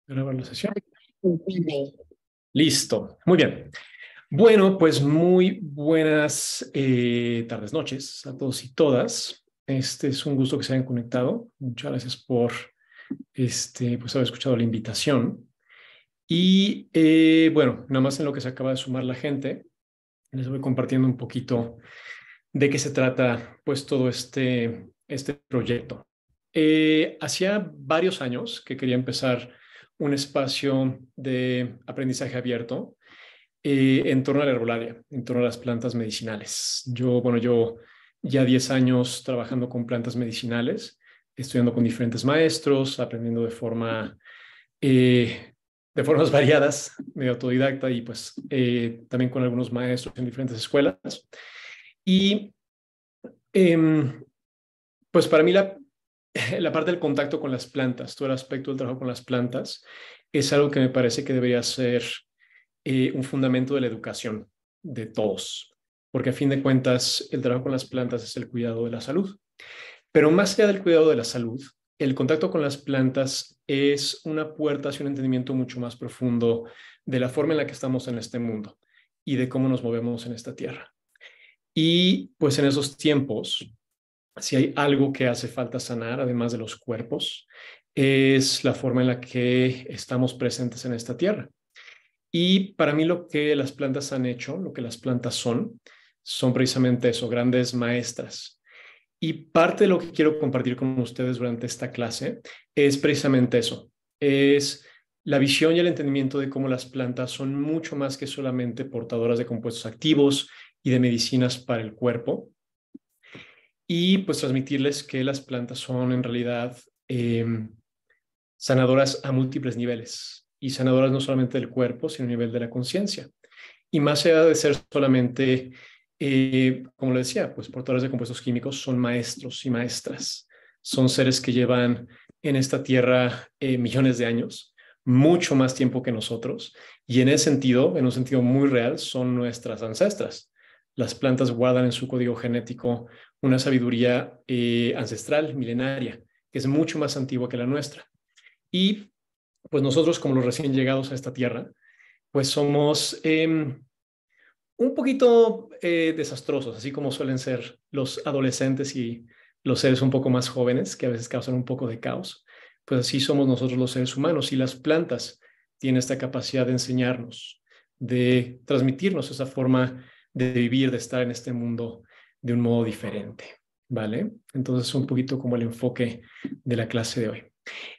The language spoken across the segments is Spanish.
Grabar la sesión. Listo. Muy bien. Bueno, pues muy buenas tardes, noches a todos y todas. Este es un gusto que se hayan conectado. Muchas gracias por pues haber escuchado la invitación. Y bueno, nada más en lo que se acaba de sumar la gente, les voy compartiendo un poquito de qué se trata, pues todo este proyecto. Hacía varios años que quería empezar un espacio de aprendizaje abierto en torno a la herbolaria, en torno a las plantas medicinales. Yo ya 10 años trabajando con plantas medicinales, estudiando con diferentes maestros, aprendiendo de formas variadas, medio autodidacta y pues también con algunos maestros en diferentes escuelas. Y em, pues para mí la parte del contacto con las plantas, todo el aspecto del trabajo con las plantas, es algo que me parece que debería ser un fundamento de la educación de todos, porque a fin de cuentas el trabajo con las plantas es el cuidado de la salud. Pero más allá del cuidado de la salud, el contacto con las plantas es una puerta hacia un entendimiento mucho más profundo de la forma en la que estamos en este mundo y de cómo nos movemos en esta tierra. Y pues en esos tiempos, si hay algo que hace falta sanar, además de los cuerpos, es la forma en la que estamos presentes en esta tierra. Y para mí lo que las plantas han hecho, lo que las plantas son precisamente eso, grandes maestras. Y parte de lo que quiero compartir con ustedes durante esta clase es precisamente eso, es la visión y el entendimiento de cómo las plantas son mucho más que solamente portadoras de compuestos activos y de medicinas para el cuerpo, y pues transmitirles que las plantas son en realidad sanadoras a múltiples niveles y sanadoras no solamente del cuerpo, sino a nivel de la conciencia. Y más allá de ser solamente, como le decía, pues portadores de compuestos químicos, son maestros y maestras. Son seres que llevan en esta tierra millones de años, mucho más tiempo que nosotros. Y en ese sentido, en un sentido muy real, son nuestras ancestras. Las plantas guardan en su código genético una sabiduría ancestral, milenaria, que es mucho más antigua que la nuestra. Y pues nosotros, como los recién llegados a esta tierra, pues somos un poquito desastrosos, así como suelen ser los adolescentes y los seres un poco más jóvenes, que a veces causan un poco de caos. Pues así somos nosotros los seres humanos, y las plantas tienen esta capacidad de enseñarnos, de transmitirnos esa forma de vivir, de estar en este mundo de un modo diferente, ¿vale? Entonces, un poquito como el enfoque de la clase de hoy.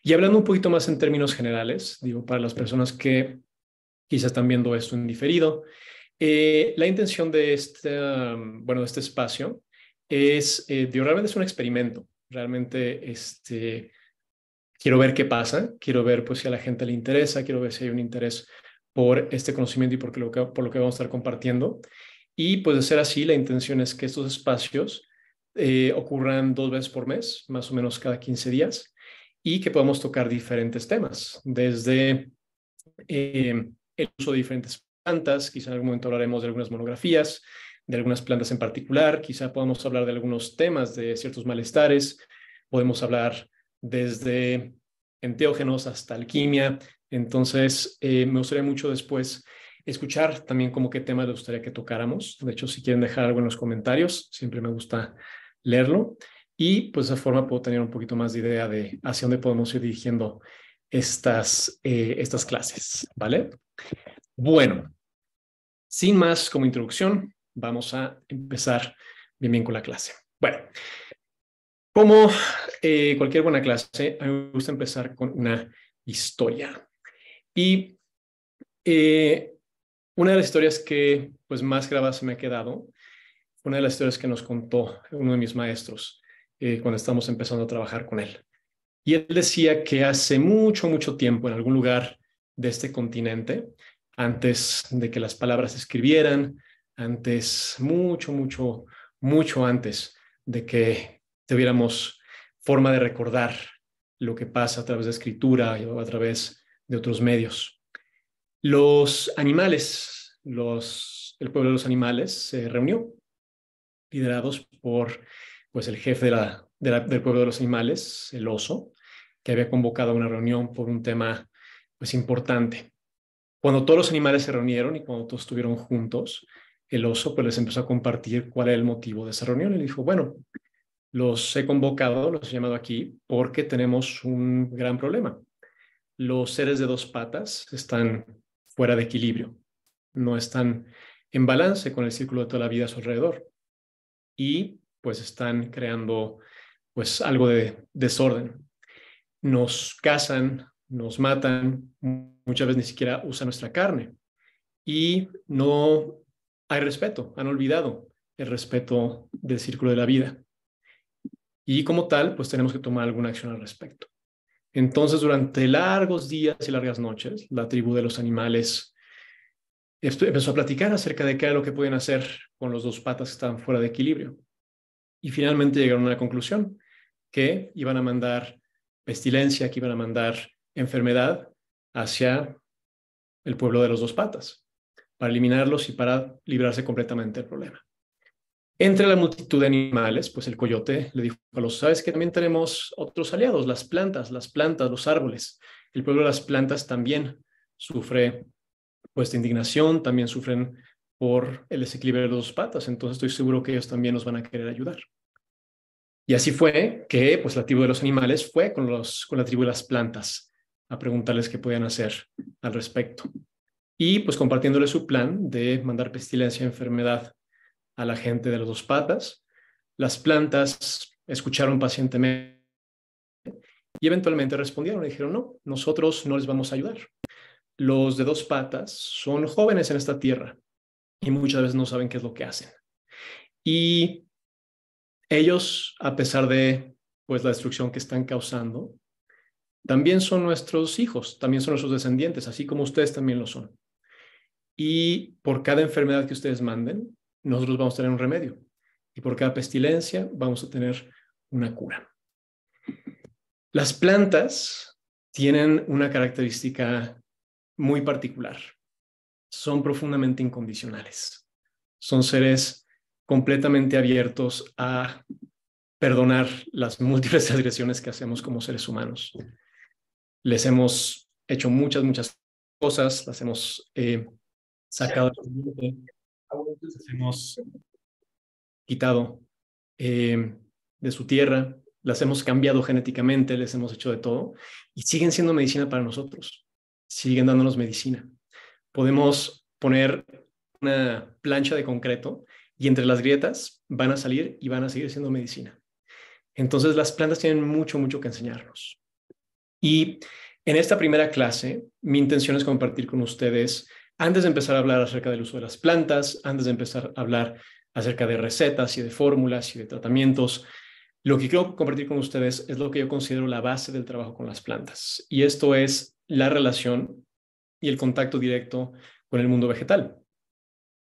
Y hablando un poquito más en términos generales, digo, para las personas que quizás están viendo esto en diferido, la intención de de este espacio es, realmente es un experimento. Realmente quiero ver qué pasa, quiero ver pues si a la gente le interesa, quiero ver si hay un interés por este conocimiento y por lo que vamos a estar compartiendo. Y pues de ser así, la intención es que estos espacios ocurran 2 veces por mes, más o menos cada 15 días, y que podamos tocar diferentes temas, desde el uso de diferentes plantas, quizá en algún momento hablaremos de algunas monografías, de algunas plantas en particular, quizá podamos hablar de algunos temas de ciertos malestares, podemos hablar desde enteógenos hasta alquimia. Entonces, me gustaría mucho después escuchar también como qué temas les gustaría que tocáramos. De hecho, si quieren dejar algo en los comentarios, siempre me gusta leerlo. Y pues de esa forma puedo tener un poquito más de idea de hacia dónde podemos ir dirigiendo estas clases, ¿vale? Bueno, sin más como introducción, vamos a empezar bien con la clase. Bueno, como cualquier buena clase, a mí me gusta empezar con una historia. Y eh, una de las historias que pues más grabada se me ha quedado, una de las historias que nos contó uno de mis maestros cuando estamos empezando a trabajar con él. Y él decía que hace mucho, mucho tiempo, en algún lugar de este continente, antes de que las palabras se escribieran, antes, mucho, mucho, mucho antes de que tuviéramos forma de recordar lo que pasa a través de escritura o a través de otros medios. Los animales, el pueblo de los animales se reunió, liderados por pues, el jefe del pueblo de los animales, el oso, que había convocado a una reunión por un tema pues importante. Cuando todos los animales se reunieron y cuando todos estuvieron juntos, el oso pues les empezó a compartir cuál era el motivo de esa reunión. Y dijo, bueno, los he convocado, los he llamado aquí porque tenemos un gran problema. Los seres de dos patas están fuera de equilibrio, no están en balance con el círculo de toda la vida a su alrededor y pues están creando pues algo de desorden. Nos cazan, nos matan, muchas veces ni siquiera usan nuestra carne y no hay respeto, han olvidado el respeto del círculo de la vida. Y como tal, pues tenemos que tomar alguna acción al respecto. Entonces, durante largos días y largas noches, la tribu de los animales empezó a platicar acerca de qué era lo que podían hacer con los dos patas que estaban fuera de equilibrio. Y finalmente llegaron a la conclusión que iban a mandar pestilencia, que iban a mandar enfermedad hacia el pueblo de los dos patas, para eliminarlos y para librarse completamente del problema. Entre la multitud de animales, pues el coyote le dijo a los, ¿sabes que también tenemos otros aliados? Las plantas, los árboles. El pueblo de las plantas también sufre pues de indignación, también sufren por el desequilibrio de los dos patas, entonces estoy seguro que ellos también nos van a querer ayudar. Y así fue que pues la tribu de los animales fue con la tribu de las plantas a preguntarles qué podían hacer al respecto. Y pues compartiéndoles su plan de mandar pestilencia y enfermedad a la gente de las dos patas, las plantas escucharon pacientemente y eventualmente respondieron y dijeron, no, nosotros no les vamos a ayudar. Los de dos patas son jóvenes en esta tierra y muchas veces no saben qué es lo que hacen. Y ellos, a pesar de pues la destrucción que están causando, también son nuestros hijos, también son nuestros descendientes, así como ustedes también lo son. Y por cada enfermedad que ustedes manden, nosotros vamos a tener un remedio. Y por cada pestilencia vamos a tener una cura. Las plantas tienen una característica muy particular. Son profundamente incondicionales. Son seres completamente abiertos a perdonar las múltiples agresiones que hacemos como seres humanos. Les hemos hecho muchas cosas, las hemos sacado, les hemos quitado de su tierra, las hemos cambiado genéticamente, les hemos hecho de todo y siguen siendo medicina para nosotros, siguen dándonos medicina. Podemos poner una plancha de concreto y entre las grietas van a salir y van a seguir siendo medicina. Entonces las plantas tienen mucho que enseñarnos. Y en esta primera clase, mi intención es compartir con ustedes, antes de empezar a hablar acerca del uso de las plantas, antes de empezar a hablar acerca de recetas y de fórmulas y de tratamientos, lo que quiero compartir con ustedes es lo que yo considero la base del trabajo con las plantas. Y esto es la relación y el contacto directo con el mundo vegetal.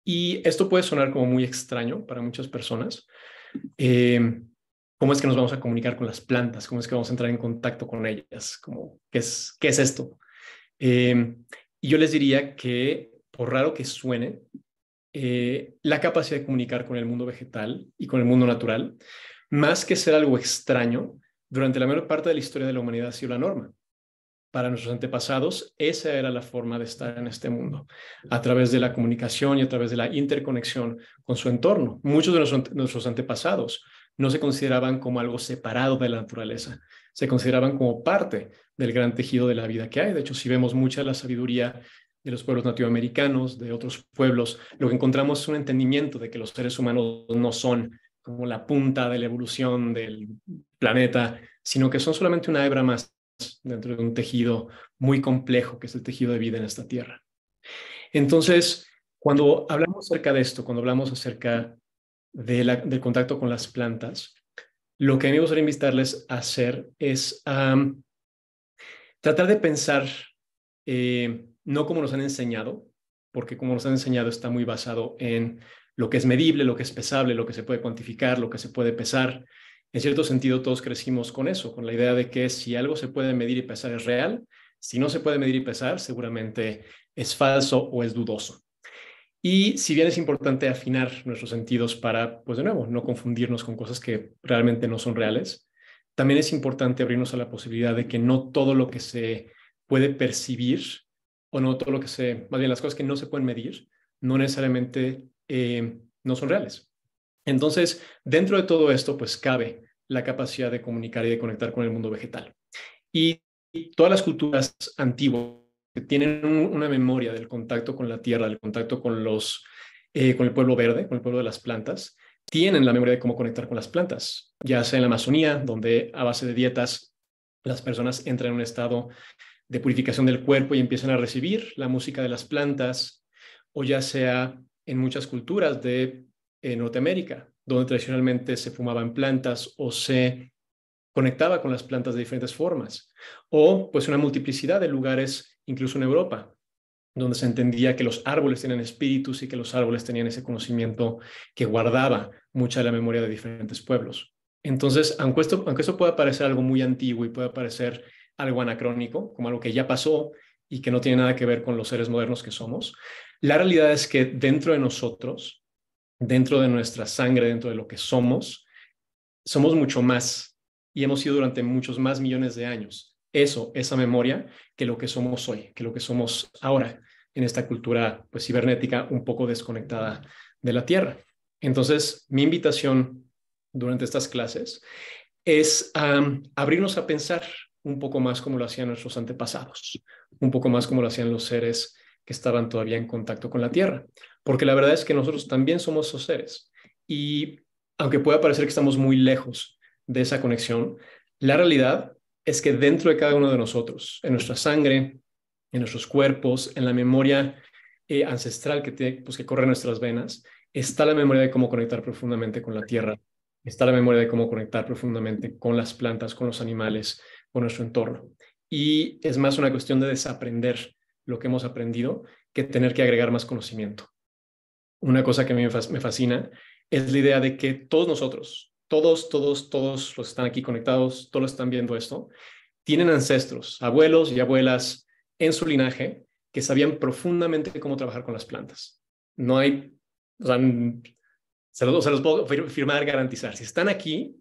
Y esto puede sonar como muy extraño para muchas personas. ¿Cómo es que nos vamos a comunicar con las plantas? ¿Cómo es que vamos a entrar en contacto con ellas? ¿Qué es esto? Y yo les diría que, por raro que suene, la capacidad de comunicar con el mundo vegetal y con el mundo natural, más que ser algo extraño, durante la mayor parte de la historia de la humanidad ha sido la norma. Para nuestros antepasados, esa era la forma de estar en este mundo, a través de la comunicación y a través de la interconexión con su entorno. Muchos de nuestros antepasados no se consideraban como algo separado de la naturaleza, se consideraban como parte del gran tejido de la vida que hay. De hecho, si vemos mucha de la sabiduría de los pueblos nativoamericanos, de otros pueblos, lo que encontramos es un entendimiento de que los seres humanos no son como la punta de la evolución del planeta, sino que son solamente una hebra más dentro de un tejido muy complejo que es el tejido de vida en esta tierra. Entonces, cuando hablamos acerca de esto, cuando hablamos acerca del contacto con las plantas, lo que a mí me gustaría invitarles a hacer es tratar de pensar no como nos han enseñado, porque como nos han enseñado está muy basado en lo que es medible, lo que es pesable, lo que se puede cuantificar, lo que se puede pesar. En cierto sentido, todos crecimos con eso, con la idea de que si algo se puede medir y pesar es real, si no se puede medir y pesar, seguramente es falso o es dudoso. Y si bien es importante afinar nuestros sentidos para, pues de nuevo, no confundirnos con cosas que realmente no son reales, también es importante abrirnos a la posibilidad de que no todo lo que se puede percibir, o no todo lo que más bien las cosas que no se pueden medir, no necesariamente no son reales. Entonces, dentro de todo esto, pues cabe la capacidad de comunicar y de conectar con el mundo vegetal. Y todas las culturas antiguas que tienen una memoria del contacto con la tierra, del contacto con con el pueblo verde, con el pueblo de las plantas, tienen la memoria de cómo conectar con las plantas, ya sea en la Amazonía, donde a base de dietas las personas entran en un estado de purificación del cuerpo y empiezan a recibir la música de las plantas, o ya sea en muchas culturas de Norteamérica, donde tradicionalmente se fumaban plantas o se conectaba con las plantas de diferentes formas, o pues una multiplicidad de lugares, incluso en Europa, donde se entendía que los árboles tenían espíritus y que los árboles tenían ese conocimiento que guardaba mucha de la memoria de diferentes pueblos. Entonces, aunque esto pueda parecer algo muy antiguo y pueda parecer algo anacrónico, como algo que ya pasó y que no tiene nada que ver con los seres modernos que somos, la realidad es que dentro de nosotros, dentro de nuestra sangre, dentro de lo que somos mucho más y hemos sido durante muchos más millones de años. Esa memoria, que lo que somos hoy, que lo que somos ahora en esta cultura pues cibernética un poco desconectada de la Tierra. Entonces, mi invitación durante estas clases es abrirnos a pensar un poco más como lo hacían nuestros antepasados, un poco más como lo hacían los seres que estaban todavía en contacto con la Tierra, porque la verdad es que nosotros también somos esos seres y aunque pueda parecer que estamos muy lejos de esa conexión, la realidad es que dentro de cada uno de nosotros, en nuestra sangre, en nuestros cuerpos, en la memoria ancestral pues, que corre en nuestras venas, está la memoria de cómo conectar profundamente con la tierra, está la memoria de cómo conectar profundamente con las plantas, con los animales, con nuestro entorno. Y es más una cuestión de desaprender lo que hemos aprendido que tener que agregar más conocimiento. Una cosa que a mí me fascina es la idea de que todos nosotros, todos los que están aquí conectados, todos los que están viendo esto, tienen ancestros, abuelos y abuelas en su linaje que sabían profundamente cómo trabajar con las plantas. No hay, o sea, se los puedo firmar, garantizar. Si están aquí,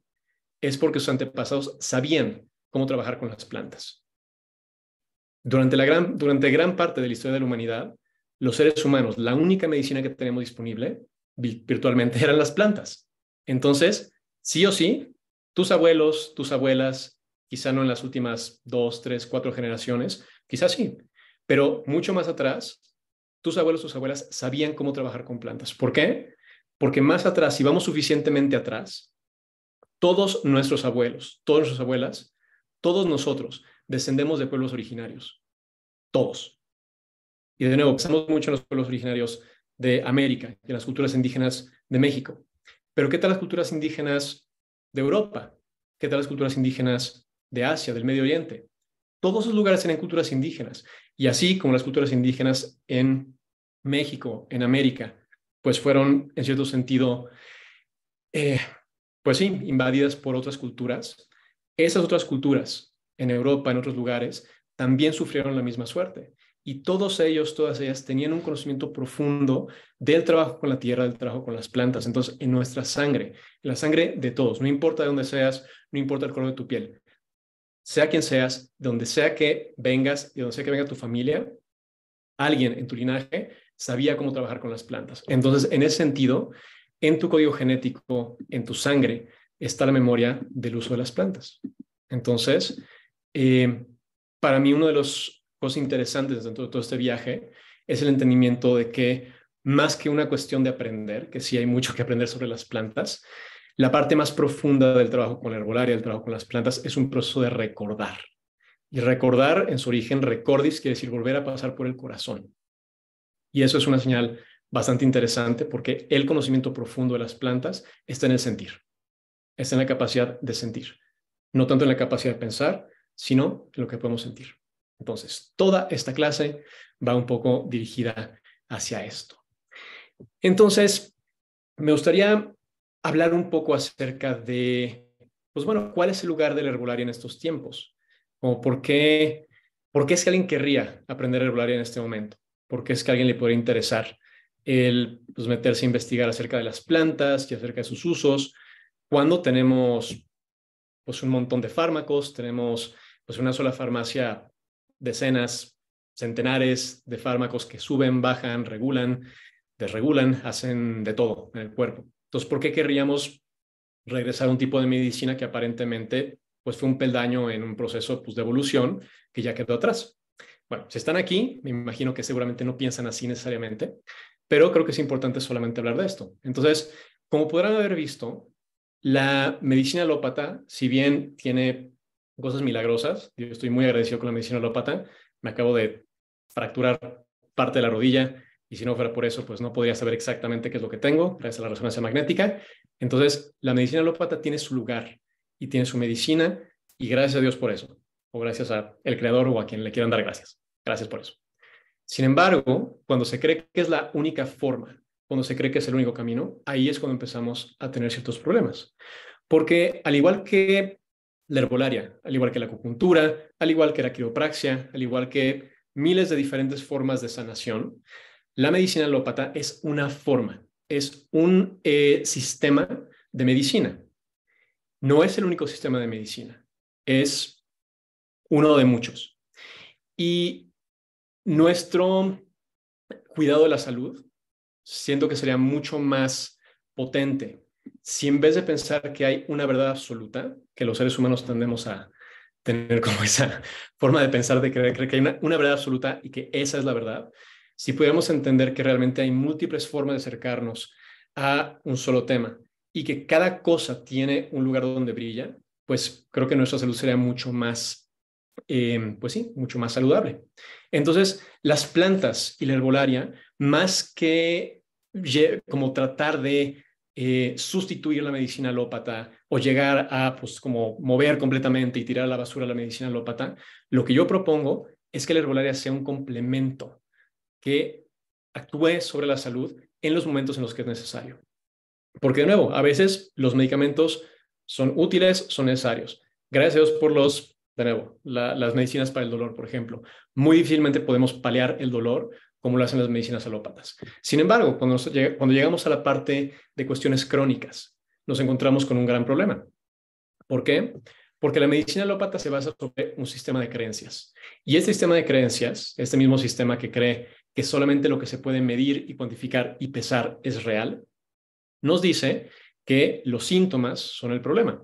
es porque sus antepasados sabían cómo trabajar con las plantas. Durante gran parte de la historia de la humanidad, los seres humanos, la única medicina que tenemos disponible virtualmente eran las plantas. Entonces, sí o sí, tus abuelos, tus abuelas, quizá no en las últimas 2, 3, 4 generaciones, quizás sí, pero mucho más atrás, tus abuelos, tus abuelas sabían cómo trabajar con plantas. ¿Por qué? Porque más atrás, si vamos suficientemente atrás, todos nuestros abuelos, todas nuestras abuelas, todos nosotros descendemos de pueblos originarios. Todos. Y de nuevo, pensamos mucho en los pueblos originarios de América y en las culturas indígenas de México. Pero ¿qué tal las culturas indígenas de Europa? ¿Qué tal las culturas indígenas de Asia, del Medio Oriente? Todos esos lugares tienen culturas indígenas. Y así como las culturas indígenas en México, en América, pues fueron, en cierto sentido, pues sí, invadidas por otras culturas. Esas otras culturas en Europa, en otros lugares, también sufrieron la misma suerte. Y todos ellos, todas ellas, tenían un conocimiento profundo del trabajo con la tierra, del trabajo con las plantas. Entonces, en nuestra sangre, en la sangre de todos, no importa de dónde seas, no importa el color de tu piel, sea quien seas, de donde sea que vengas y de donde sea que venga tu familia, alguien en tu linaje sabía cómo trabajar con las plantas. Entonces, en ese sentido, en tu código genético, en tu sangre, está la memoria del uso de las plantas. Entonces, para mí uno de los cosas interesantes dentro de todo este viaje es el entendimiento de que más que una cuestión de aprender, que sí hay mucho que aprender sobre las plantas, la parte más profunda del trabajo con la herbolaria, del trabajo con las plantas, es un proceso de recordar. Y recordar, en su origen, recordis quiere decir volver a pasar por el corazón. Y eso es una señal bastante interesante porque el conocimiento profundo de las plantas está en el sentir, está en la capacidad de sentir, no tanto en la capacidad de pensar, sino en lo que podemos sentir. Entonces, toda esta clase va un poco dirigida hacia esto. Entonces, me gustaría hablar un poco acerca de, pues bueno, ¿cuál es el lugar de la herbolaria en estos tiempos? O por qué es que alguien querría aprender herbolaria en este momento? ¿Por qué es que a alguien le podría interesar el pues, meterse a investigar acerca de las plantas y acerca de sus usos cuando tenemos pues, un montón de fármacos, tenemos pues, una sola farmacia decenas, centenares de fármacos que suben, bajan, regulan, desregulan, hacen de todo en el cuerpo. Entonces, ¿por qué querríamos regresar a un tipo de medicina que aparentemente pues, fue un peldaño en un proceso pues, de evolución que ya quedó atrás? Bueno, si están aquí, me imagino que seguramente no piensan así necesariamente, pero creo que es importante solamente hablar de esto. Entonces, como podrán haber visto, la medicina alópata, si bien tiene cosas milagrosas, yo estoy muy agradecido con la medicina alópata, me acabo de fracturar parte de la rodilla y si no fuera por eso, pues no podría saber exactamente qué es lo que tengo, gracias a la resonancia magnética. Entonces, la medicina alópata tiene su lugar y tiene su medicina y gracias a Dios por eso, o gracias al creador o a quien le quieran dar gracias. Gracias por eso. Sin embargo, cuando se cree que es la única forma, cuando se cree que es el único camino, ahí es cuando empezamos a tener ciertos problemas. Porque al igual que la herbolaria, al igual que la acupuntura, al igual que la quiropraxia, al igual que miles de diferentes formas de sanación, la medicina alópata es una forma, es un sistema de medicina. No es el único sistema de medicina, es uno de muchos. Y nuestro cuidado de la salud, siento que sería mucho más potente si en vez de pensar que hay una verdad absoluta, que los seres humanos tendemos a tener como esa forma de pensar, de creer que hay una verdad absoluta y que esa es la verdad, si pudiéramos entender que realmente hay múltiples formas de acercarnos a un solo tema y que cada cosa tiene un lugar donde brilla, pues creo que nuestra salud sería mucho más pues sí, mucho más saludable. Entonces, las plantas y la herbolaria, más que como tratar de sustituir la medicina alópata o llegar a, pues, como mover completamente y tirar a la basura la medicina alópata, lo que yo propongo es que la herbolaria sea un complemento que actúe sobre la salud en los momentos en los que es necesario. Porque, de nuevo, a veces los medicamentos son útiles, son necesarios. Gracias a Dios por de nuevo, las medicinas para el dolor, por ejemplo. Muy difícilmente podemos paliar el dolor como lo hacen las medicinas alópatas. Sin embargo, cuando llegamos a la parte de cuestiones crónicas, nos encontramos con un gran problema. ¿Por qué? Porque la medicina alópata se basa sobre un sistema de creencias. Y este sistema de creencias, este mismo sistema que cree que solamente lo que se puede medir y cuantificar y pesar es real, nos dice que los síntomas son el problema.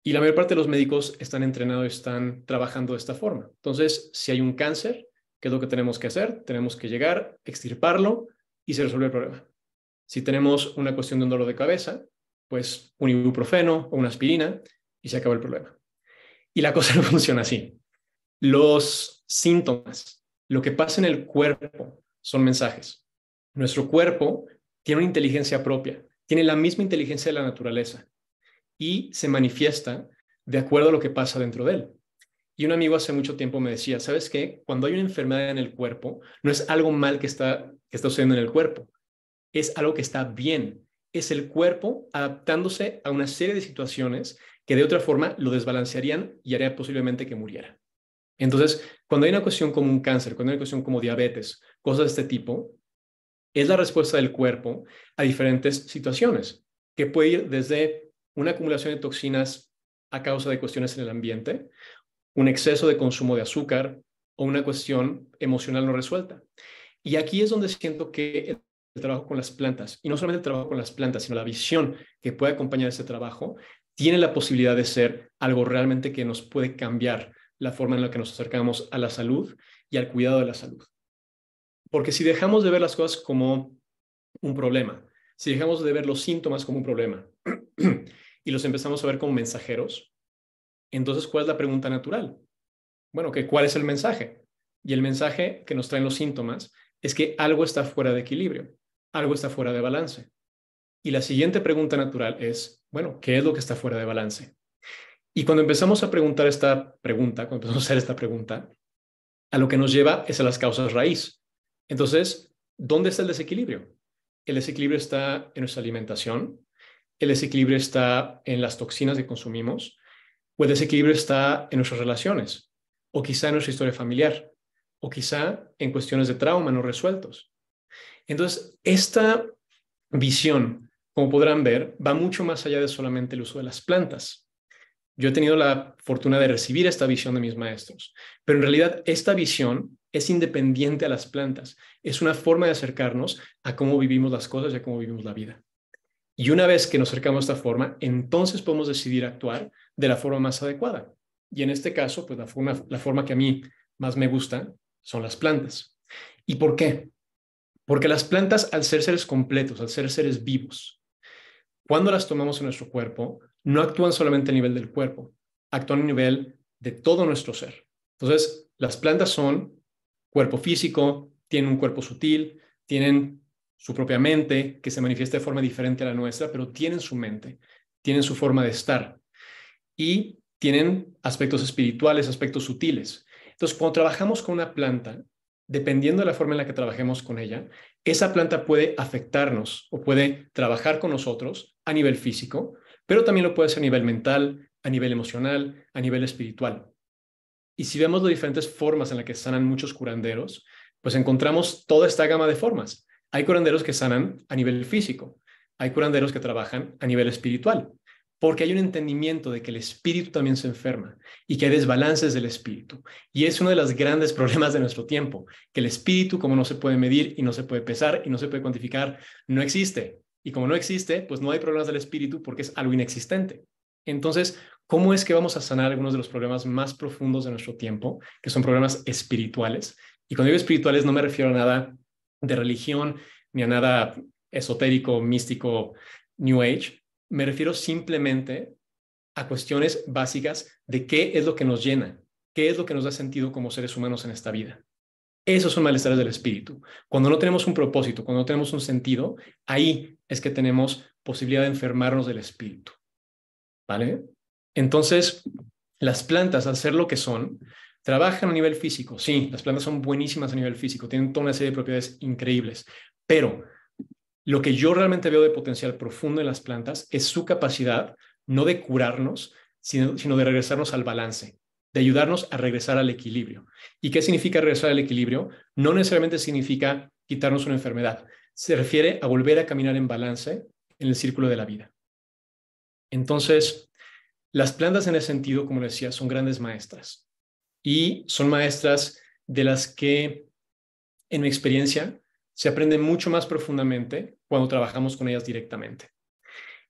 Y la mayor parte de los médicos están entrenados, están trabajando de esta forma. Entonces, si hay un cáncer, ¿qué es lo que tenemos que hacer? Tenemos que llegar, extirparlo y se resuelve el problema. Si tenemos una cuestión de un dolor de cabeza, pues un ibuprofeno o una aspirina y se acaba el problema. Y la cosa no funciona así. Los síntomas, lo que pasa en el cuerpo, son mensajes. Nuestro cuerpo tiene una inteligencia propia, tiene la misma inteligencia de la naturaleza y se manifiesta de acuerdo a lo que pasa dentro de él. Y un amigo hace mucho tiempo me decía, ¿sabes qué? Cuando hay una enfermedad en el cuerpo, no es algo mal que está sucediendo en el cuerpo, es algo que está bien. Es el cuerpo adaptándose a una serie de situaciones que de otra forma lo desbalancearían y haría posiblemente que muriera. Entonces, cuando hay una cuestión como un cáncer, cuando hay una cuestión como diabetes, cosas de este tipo, es la respuesta del cuerpo a diferentes situaciones, que puede ir desde una acumulación de toxinas a causa de cuestiones en el ambiente, un exceso de consumo de azúcar o una cuestión emocional no resuelta. Y aquí es donde siento que el trabajo con las plantas, y no solamente el trabajo con las plantas, sino la visión que puede acompañar ese trabajo, tiene la posibilidad de ser algo realmente que nos puede cambiar la forma en la que nos acercamos a la salud y al cuidado de la salud. Porque si dejamos de ver las cosas como un problema, si dejamos de ver los síntomas como un problema y los empezamos a ver como mensajeros, entonces, ¿cuál es la pregunta natural? Bueno, ¿cuál es el mensaje? Y el mensaje que nos traen los síntomas es que algo está fuera de equilibrio, algo está fuera de balance. Y la siguiente pregunta natural es, bueno, ¿qué es lo que está fuera de balance? Y cuando empezamos a preguntar esta pregunta, cuando empezamos a hacer esta pregunta, a lo que nos lleva es a las causas raíz. Entonces, ¿dónde está el desequilibrio? El desequilibrio está en nuestra alimentación, el desequilibrio está en las toxinas que consumimos, o el desequilibrio está en nuestras relaciones, o quizá en nuestra historia familiar, o quizá en cuestiones de trauma no resueltos. Entonces, esta visión, como podrán ver, va mucho más allá de solamente el uso de las plantas. Yo he tenido la fortuna de recibir esta visión de mis maestros, pero en realidad esta visión es independiente a las plantas. Es una forma de acercarnos a cómo vivimos las cosas y a cómo vivimos la vida. Y una vez que nos acercamos a esta forma, entonces podemos decidir actuar de la forma más adecuada. Y en este caso, pues la forma que a mí más me gusta son las plantas. ¿Y por qué? Porque las plantas, al ser seres completos, al ser seres vivos, cuando las tomamos en nuestro cuerpo, no actúan solamente a nivel del cuerpo, actúan a nivel de todo nuestro ser. Entonces, las plantas son cuerpo físico, tienen un cuerpo sutil, tienen su propia mente que se manifiesta de forma diferente a la nuestra, pero tienen su mente, tienen su forma de estar y tienen aspectos espirituales, aspectos sutiles. Entonces, cuando trabajamos con una planta, dependiendo de la forma en la que trabajemos con ella, esa planta puede afectarnos o puede trabajar con nosotros a nivel físico, pero también lo puede hacer a nivel mental, a nivel emocional, a nivel espiritual. Y si vemos las diferentes formas en las que sanan muchos curanderos, pues encontramos toda esta gama de formas. Hay curanderos que sanan a nivel físico, hay curanderos que trabajan a nivel espiritual, porque hay un entendimiento de que el espíritu también se enferma y que hay desbalances del espíritu. Y es uno de los grandes problemas de nuestro tiempo, que el espíritu, como no se puede medir y no se puede pesar y no se puede cuantificar, no existe. Y como no existe, pues no hay problemas del espíritu porque es algo inexistente. Entonces, ¿cómo es que vamos a sanar algunos de los problemas más profundos de nuestro tiempo, que son problemas espirituales? Y cuando digo espirituales no me refiero a nada de religión ni a nada esotérico, místico, New Age. Me refiero simplemente a cuestiones básicas de qué es lo que nos llena, qué es lo que nos da sentido como seres humanos en esta vida. Esos son malestares del espíritu. Cuando no tenemos un propósito, cuando no tenemos un sentido, ahí es que tenemos posibilidad de enfermarnos del espíritu. ¿Vale? Entonces, las plantas, al ser lo que son, trabajan a nivel físico. Sí, las plantas son buenísimas a nivel físico, tienen toda una serie de propiedades increíbles, pero lo que yo realmente veo de potencial profundo en las plantas es su capacidad no de curarnos, sino de regresarnos al balance, de ayudarnos a regresar al equilibrio. ¿Y qué significa regresar al equilibrio? No necesariamente significa quitarnos una enfermedad, se refiere a volver a caminar en balance en el círculo de la vida. Entonces, las plantas en ese sentido, como decía, son grandes maestras y son maestras de las que, en mi experiencia, se aprende mucho más profundamente cuando trabajamos con ellas directamente.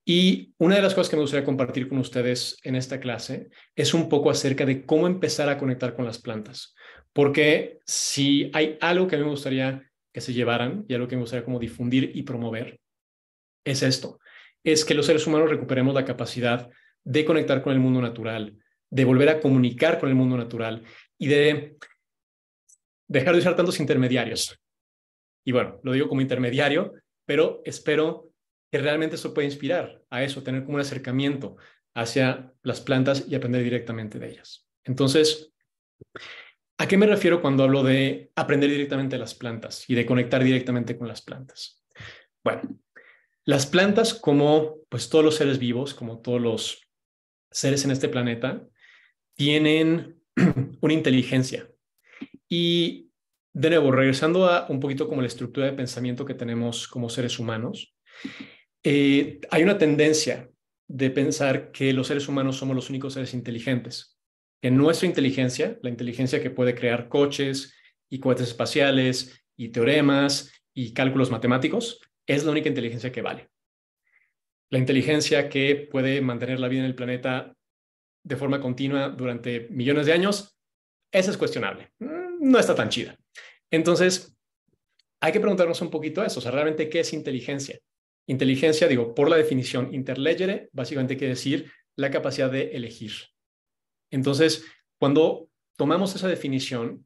Y una de las cosas que me gustaría compartir con ustedes en esta clase es un poco acerca de cómo empezar a conectar con las plantas. Porque si hay algo que a mí me gustaría que se llevaran y algo que me gustaría como difundir y promover, es esto, es que los seres humanos recuperemos la capacidad de conectar con el mundo natural, de volver a comunicar con el mundo natural y de dejar de usar tantos intermediarios. Y bueno, lo digo como intermediario, pero espero que realmente eso pueda inspirar a eso, tener como un acercamiento hacia las plantas y aprender directamente de ellas. Entonces, ¿a qué me refiero cuando hablo de aprender directamente de las plantas y de conectar directamente con las plantas? Bueno, las plantas, como pues todos los seres vivos, como todos los seres en este planeta, tienen una inteligencia. Y de nuevo, regresando a un poquito como la estructura de pensamiento que tenemos como seres humanos, hay una tendencia de pensar que los seres humanos somos los únicos seres inteligentes. Que nuestra inteligencia, la inteligencia que puede crear coches y cohetes espaciales y teoremas y cálculos matemáticos, es la única inteligencia que vale. La inteligencia que puede mantener la vida en el planeta de forma continua durante millones de años, esa es cuestionable. No está tan chida. Entonces, hay que preguntarnos un poquito eso. O sea, realmente, ¿qué es inteligencia? Inteligencia, digo, por la definición interlegere, básicamente quiere decir la capacidad de elegir. Entonces, cuando tomamos esa definición,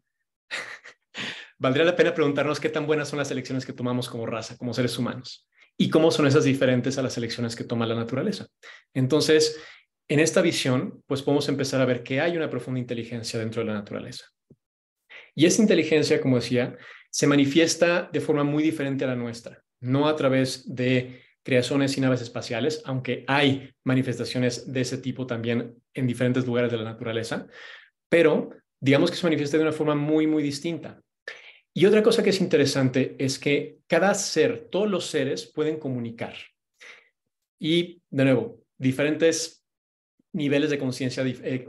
valdría la pena preguntarnos qué tan buenas son las elecciones que tomamos como raza, como seres humanos, y cómo son esas diferentes a las elecciones que toma la naturaleza. Entonces, en esta visión, pues podemos empezar a ver que hay una profunda inteligencia dentro de la naturaleza. Y esa inteligencia, como decía, se manifiesta de forma muy diferente a la nuestra, no a través de creaciones y naves espaciales, aunque hay manifestaciones de ese tipo también en diferentes lugares de la naturaleza, pero digamos que se manifiesta de una forma muy, muy distinta. Y otra cosa que es interesante es que cada ser, todos los seres pueden comunicar. Y de nuevo, diferentes niveles de conciencia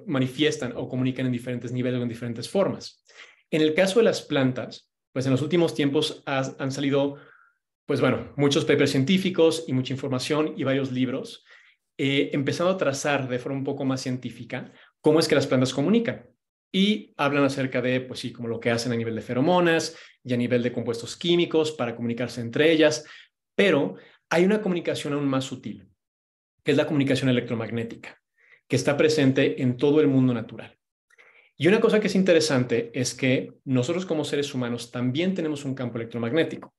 manifiestan o comunican en diferentes niveles o en diferentes formas. En el caso de las plantas, pues en los últimos tiempos han salido, pues bueno, muchos papers científicos y mucha información y varios libros, empezando a trazar de forma un poco más científica cómo es que las plantas comunican. Y hablan acerca de, pues sí, como lo que hacen a nivel de feromonas y a nivel de compuestos químicos para comunicarse entre ellas, pero hay una comunicación aún más sutil, que es la comunicación electromagnética, que está presente en todo el mundo natural. Y una cosa que es interesante es que nosotros como seres humanos también tenemos un campo electromagnético.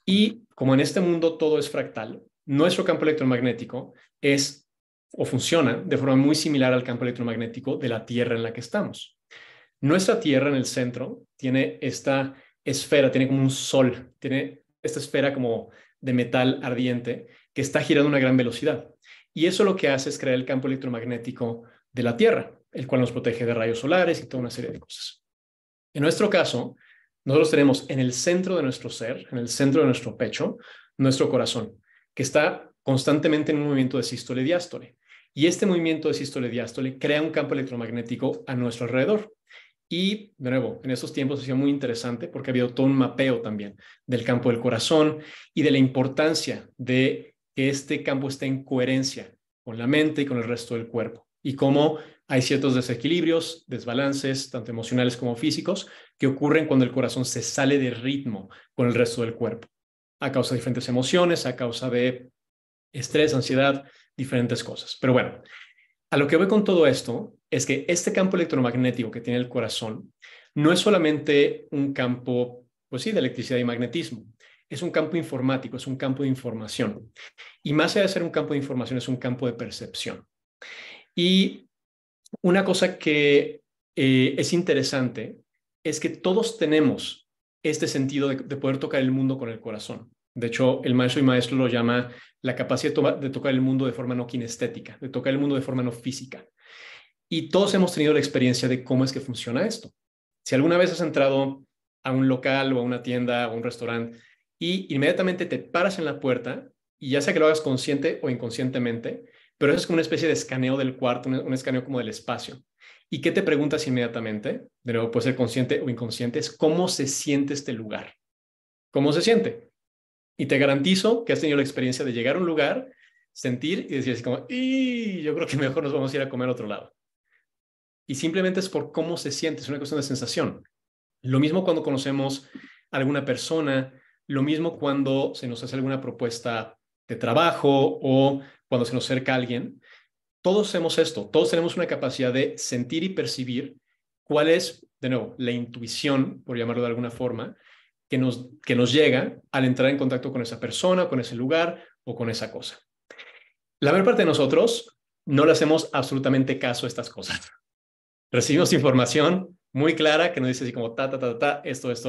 Y como en este mundo todo es fractal, nuestro campo electromagnético es o funciona de forma muy similar al campo electromagnético de la Tierra en la que estamos. Nuestra Tierra en el centro tiene esta esfera, tiene como un sol, tiene esta esfera como de metal ardiente que está girando a una gran velocidad. Y eso lo que hace es crear el campo electromagnético de la Tierra, el cual nos protege de rayos solares y toda una serie de cosas. En nuestro caso, nosotros tenemos en el centro de nuestro ser, en el centro de nuestro pecho, nuestro corazón, que está constantemente en un movimiento de sístole y diástole. Y este movimiento de sístole y diástole crea un campo electromagnético a nuestro alrededor. Y, de nuevo, en estos tiempos ha sido muy interesante porque ha habido todo un mapeo también del campo del corazón y de la importancia de que este campo esté en coherencia con la mente y con el resto del cuerpo. Y cómo hay ciertos desequilibrios, desbalances, tanto emocionales como físicos, que ocurren cuando el corazón se sale de ritmo con el resto del cuerpo, a causa de diferentes emociones, a causa de estrés, ansiedad, diferentes cosas. Pero bueno, a lo que voy con todo esto es que este campo electromagnético que tiene el corazón no es solamente un campo, pues sí, de electricidad y magnetismo. Es un campo informático, es un campo de información. Y más allá de ser un campo de información, es un campo de percepción. Y una cosa que es interesante es que todos tenemos este sentido de poder tocar el mundo con el corazón. De hecho, el maestro y maestro lo llama la capacidad de tocar el mundo de forma no kinestética, de tocar el mundo de forma no física. Y todos hemos tenido la experiencia de cómo es que funciona esto. Si alguna vez has entrado a un local o a una tienda o a un restaurante y inmediatamente te paras en la puerta, y ya sea que lo hagas consciente o inconscientemente, pero eso es como una especie de escaneo del cuarto, un escaneo como del espacio. ¿Y qué te preguntas inmediatamente? De nuevo, puede ser consciente o inconsciente, es cómo se siente este lugar. ¿Cómo se siente? Y te garantizo que has tenido la experiencia de llegar a un lugar, sentir y decir así como, y yo creo que mejor nos vamos a ir a comer a otro lado. Y simplemente es por cómo se siente, es una cuestión de sensación. Lo mismo cuando conocemos a alguna persona, lo mismo cuando se nos hace alguna propuesta de trabajo o cuando se nos acerca a alguien. Todos hacemos esto, todos tenemos una capacidad de sentir y percibir cuál es, de nuevo, la intuición, por llamarlo de alguna forma, que nos llega al entrar en contacto con esa persona, con ese lugar o con esa cosa. La mayor parte de nosotros no le hacemos absolutamente caso a estas cosas. Recibimos información muy clara que nos dice así como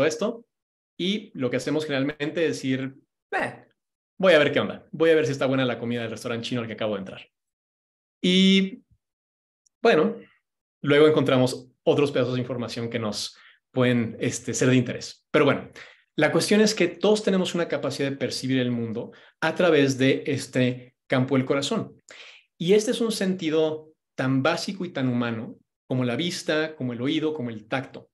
esto, y lo que hacemos generalmente es decir, voy a ver qué onda, voy a ver si está buena la comida del restaurante chino al que acabo de entrar. Y bueno, luego encontramos otros pedazos de información que nos pueden ser de interés. Pero bueno, la cuestión es que todos tenemos una capacidad de percibir el mundo a través de este campo del corazón. Y este es un sentido tan básico y tan humano como la vista, como el oído, como el tacto.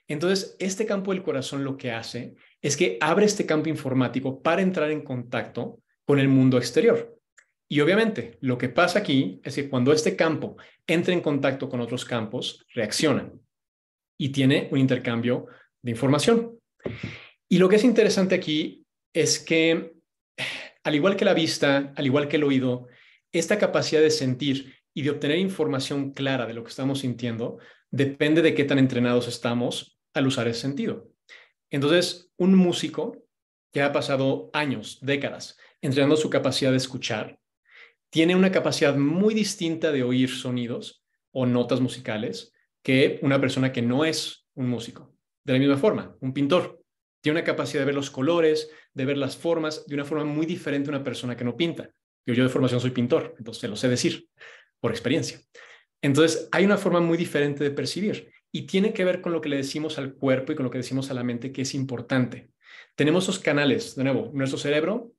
Entonces, este campo del corazón lo que hace es que abre este campo informático para entrar en contacto con el mundo exterior. Y obviamente, lo que pasa aquí es que cuando este campo entra en contacto con otros campos, reacciona y tiene un intercambio de información. Y lo que es interesante aquí es que, al igual que la vista, al igual que el oído, esta capacidad de sentir y de obtener información clara de lo que estamos sintiendo depende de qué tan entrenados estamos al usar ese sentido. Entonces, un músico que ha pasado años, décadas, entrenando su capacidad de escuchar, tiene una capacidad muy distinta de oír sonidos o notas musicales que una persona que no es un músico. De la misma forma, un pintor tiene una capacidad de ver los colores, de ver las formas de una forma muy diferente a una persona que no pinta. Yo de formación soy pintor, entonces se lo sé decir por experiencia. Entonces, hay una forma muy diferente de percibir y tiene que ver con lo que le decimos al cuerpo y con lo que decimos a la mente, que es importante. Tenemos esos canales, de nuevo, nuestro cerebro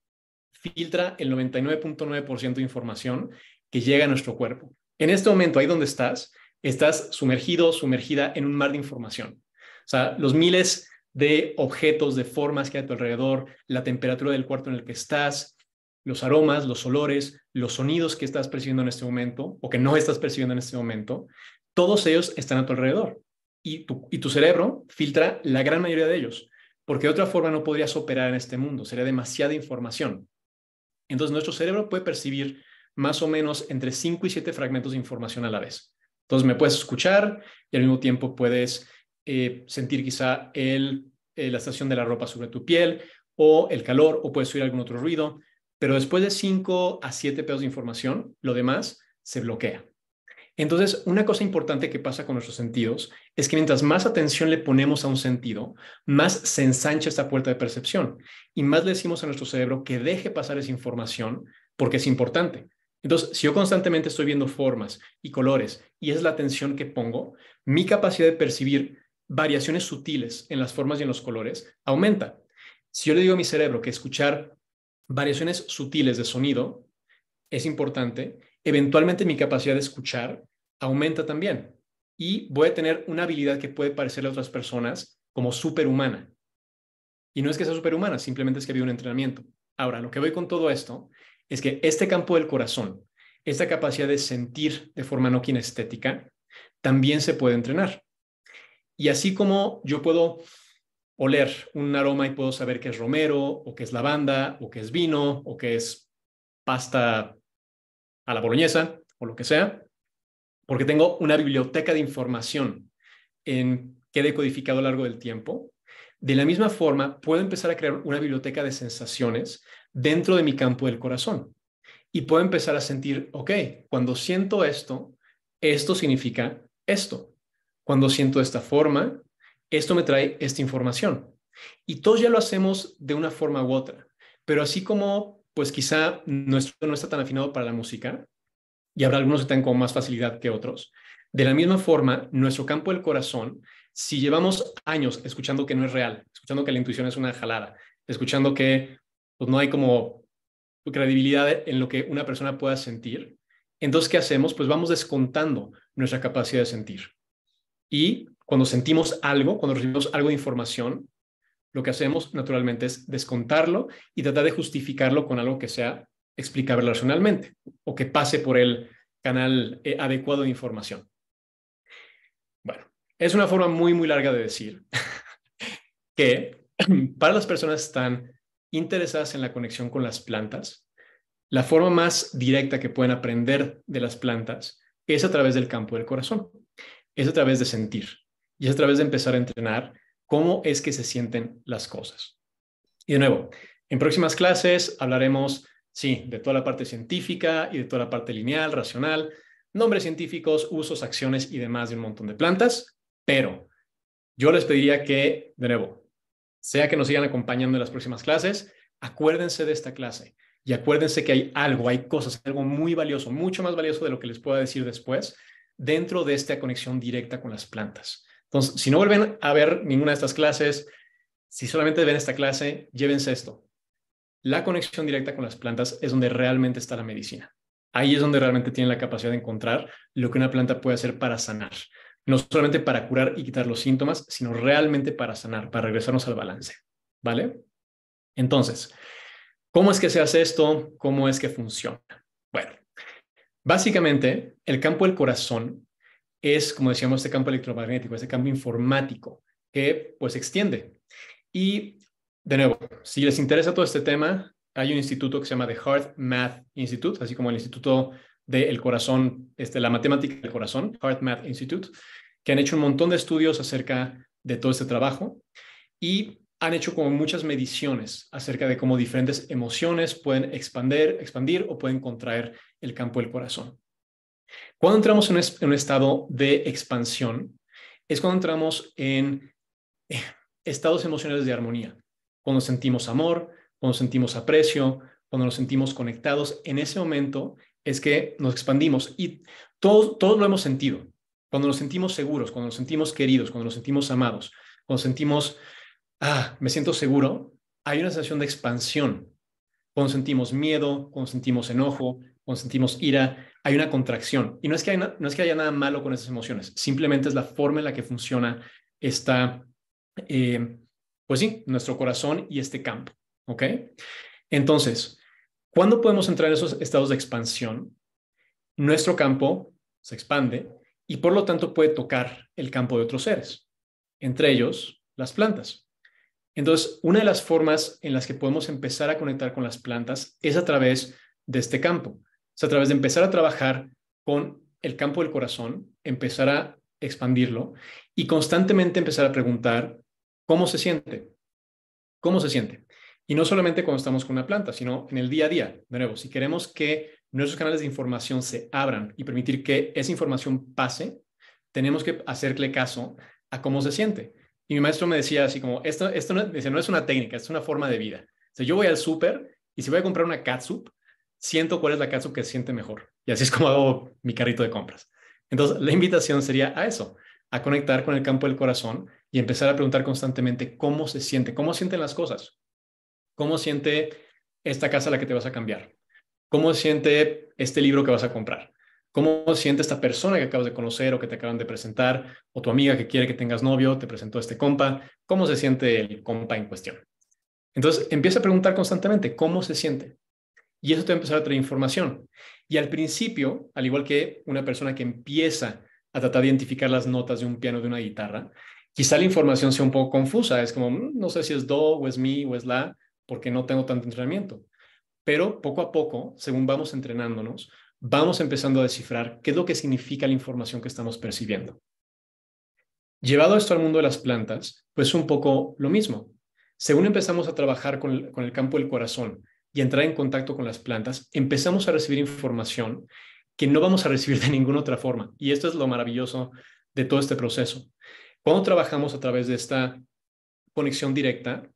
filtra el 99.9% de información que llega a nuestro cuerpo. En este momento, ahí donde estás sumergido, sumergida en un mar de información. O sea, los miles de objetos, de formas que hay a tu alrededor, la temperatura del cuarto en el que estás, los aromas, los olores, los sonidos que estás percibiendo en este momento o que no estás percibiendo en este momento, todos ellos están a tu alrededor. Y tu cerebro filtra la gran mayoría de ellos, porque de otra forma no podrías operar en este mundo, sería demasiada información. Entonces, nuestro cerebro puede percibir más o menos entre 5 y 7 fragmentos de información a la vez. Entonces, me puedes escuchar y al mismo tiempo puedes sentir quizá la estación de la ropa sobre tu piel o el calor o puedes oír algún otro ruido, pero después de 5 a 7 pedos de información, lo demás se bloquea. Entonces, una cosa importante que pasa con nuestros sentidos es que mientras más atención le ponemos a un sentido, más se ensancha esta puerta de percepción y más le decimos a nuestro cerebro que deje pasar esa información porque es importante. Entonces, si yo constantemente estoy viendo formas y colores y es la atención que pongo, mi capacidad de percibir variaciones sutiles en las formas y en los colores aumenta. Si yo le digo a mi cerebro que escuchar variaciones sutiles de sonido es importante, eventualmente mi capacidad de escuchar aumenta también y voy a tener una habilidad que puede parecerle a otras personas como superhumana. Y no es que sea superhumana, simplemente es que ha habido un entrenamiento. Ahora, lo que voy con todo esto es que este campo del corazón, esta capacidad de sentir de forma no kinestética, también se puede entrenar. Y así como yo puedo oler un aroma y puedo saber que es romero, o que es lavanda, o que es vino, o que es pasta a la boloñesa, o lo que sea, porque tengo una biblioteca de información que he decodificado a lo largo del tiempo. De la misma forma, puedo empezar a crear una biblioteca de sensaciones dentro de mi campo del corazón y puedo empezar a sentir, ok, cuando siento esto, esto significa esto. Cuando siento esta forma, esto me trae esta información. Y todos ya lo hacemos de una forma u otra, pero así como pues quizá nuestro no está tan afinado para la música, y habrá algunos que tengan con más facilidad que otros. De la misma forma, nuestro campo del corazón, si llevamos años escuchando que no es real, escuchando que la intuición es una jalada, escuchando que pues, no hay como credibilidad en lo que una persona pueda sentir, entonces, ¿qué hacemos? Pues vamos descontando nuestra capacidad de sentir. Y cuando sentimos algo, cuando recibimos algo de información, lo que hacemos naturalmente es descontarlo y tratar de justificarlo con algo que sea explicable racionalmente o que pase por el canal adecuado de información. Bueno, es una forma muy, muy larga de decir que para las personas que están interesadas en la conexión con las plantas, la forma más directa que pueden aprender de las plantas es a través del campo del corazón, es a través de sentir y es a través de empezar a entrenar cómo es que se sienten las cosas. Y de nuevo, en próximas clases hablaremos, sí, de toda la parte científica y de toda la parte lineal, racional, nombres científicos, usos, acciones y demás de un montón de plantas, pero yo les pediría que, de nuevo, sea que nos sigan acompañando en las próximas clases, acuérdense de esta clase y acuérdense que hay algo, hay cosas, algo muy valioso, mucho más valioso de lo que les pueda decir después, dentro de esta conexión directa con las plantas. Entonces, si no vuelven a ver ninguna de estas clases, si solamente ven esta clase, llévense esto. La conexión directa con las plantas es donde realmente está la medicina. Ahí es donde realmente tienen la capacidad de encontrar lo que una planta puede hacer para sanar. No solamente para curar y quitar los síntomas, sino realmente para sanar, para regresarnos al balance. ¿Vale? Entonces, ¿cómo es que se hace esto? ¿Cómo es que funciona? Bueno, básicamente, el campo del corazón es, como decíamos, este campo electromagnético, este campo informático que pues se extiende. Y de nuevo, si les interesa todo este tema, hay un instituto que se llama The Heart Math Institute, así como el Instituto del Corazón, la matemática del corazón, Heart Math Institute, que han hecho un montón de estudios acerca de todo este trabajo y han hecho como muchas mediciones acerca de cómo diferentes emociones pueden expandir o pueden contraer el campo del corazón. Cuando entramos en un estado de expansión, es cuando entramos en estados emocionales de armonía. Cuando sentimos amor, cuando sentimos aprecio, cuando nos sentimos conectados, en ese momento es que nos expandimos y todos lo hemos sentido. Cuando nos sentimos seguros, cuando nos sentimos queridos, cuando nos sentimos amados, cuando sentimos, me siento seguro, hay una sensación de expansión. Cuando sentimos miedo, cuando sentimos enojo, cuando sentimos ira, hay una contracción. Y no es que haya nada malo con esas emociones, simplemente es la forma en la que funciona esta, eh, pues sí, nuestro corazón y este campo. ¿Ok? Entonces, ¿cuándo podemos entrar en esos estados de expansión? Nuestro campo se expande y por lo tanto puede tocar el campo de otros seres, entre ellos las plantas. Entonces, una de las formas en las que podemos empezar a conectar con las plantas es a través de este campo. Es a través de empezar a trabajar con el campo del corazón, empezar a expandirlo y constantemente empezar a preguntar cómo se siente, cómo se siente. Y no solamente cuando estamos con una planta, sino en el día a día. De nuevo, si queremos que nuestros canales de información se abran y permitir que esa información pase, tenemos que hacerle caso a cómo se siente. Y mi maestro me decía así como, esto no, dice, no es una técnica, es una forma de vida. O sea, yo voy al súper y si voy a comprar una catsup, siento cuál es la catsup que se siente mejor. Y así es como hago mi carrito de compras. Entonces, la invitación sería a eso, a conectar con el campo del corazón y empezar a preguntar constantemente cómo se siente, cómo sienten las cosas, cómo siente esta casa a la que te vas a cambiar, cómo siente este libro que vas a comprar, cómo siente esta persona que acabas de conocer o que te acaban de presentar, o tu amiga que quiere que tengas novio, te presentó a este compa, cómo se siente el compa en cuestión. Entonces, empieza a preguntar constantemente cómo se siente. Y eso te va a empezar a traer información. Y al principio, al igual que una persona que empieza a tratar de identificar las notas de un piano, de una guitarra, quizá la información sea un poco confusa. Es como, no sé si es do o es mi o es la, porque no tengo tanto entrenamiento. Pero poco a poco, según vamos entrenándonos, vamos empezando a descifrar qué es lo que significa la información que estamos percibiendo. Llevado esto al mundo de las plantas, pues un poco lo mismo. Según empezamos a trabajar con el campo del corazón y entrar en contacto con las plantas, empezamos a recibir información que no vamos a recibir de ninguna otra forma. Y esto es lo maravilloso de todo este proceso. Cuando trabajamos a través de esta conexión directa,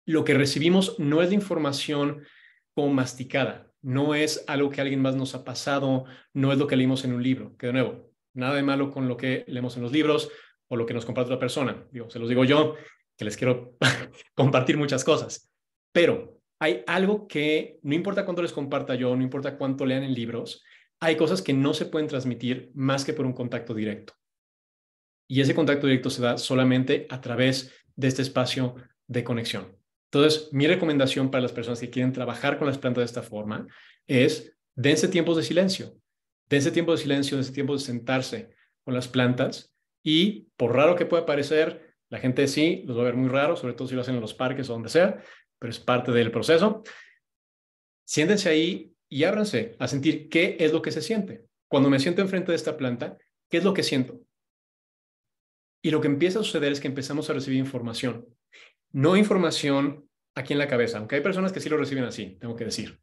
lo que recibimos no es la información como masticada, no es algo que alguien más nos ha pasado, no es lo que leímos en un libro, que de nuevo, nada de malo con lo que leemos en los libros o lo que nos comparte otra persona. Digo, se los digo yo, que les quiero compartir muchas cosas, pero hay algo que no importa cuánto les comparta yo, no importa cuánto lean en libros, hay cosas que no se pueden transmitir más que por un contacto directo. Y ese contacto directo se da solamente a través de este espacio de conexión. Entonces, mi recomendación para las personas que quieren trabajar con las plantas de esta forma es dense tiempos de silencio. Dense tiempo de silencio, dense tiempo de sentarse con las plantas y por raro que pueda parecer, la gente sí los va a ver muy raro, sobre todo si lo hacen en los parques o donde sea, pero es parte del proceso. Siéntense ahí y ábranse a sentir qué es lo que se siente. Cuando me siento enfrente de esta planta, ¿qué es lo que siento? Y lo que empieza a suceder es que empezamos a recibir información. No información aquí en la cabeza, aunque hay personas que sí lo reciben así, tengo que decir.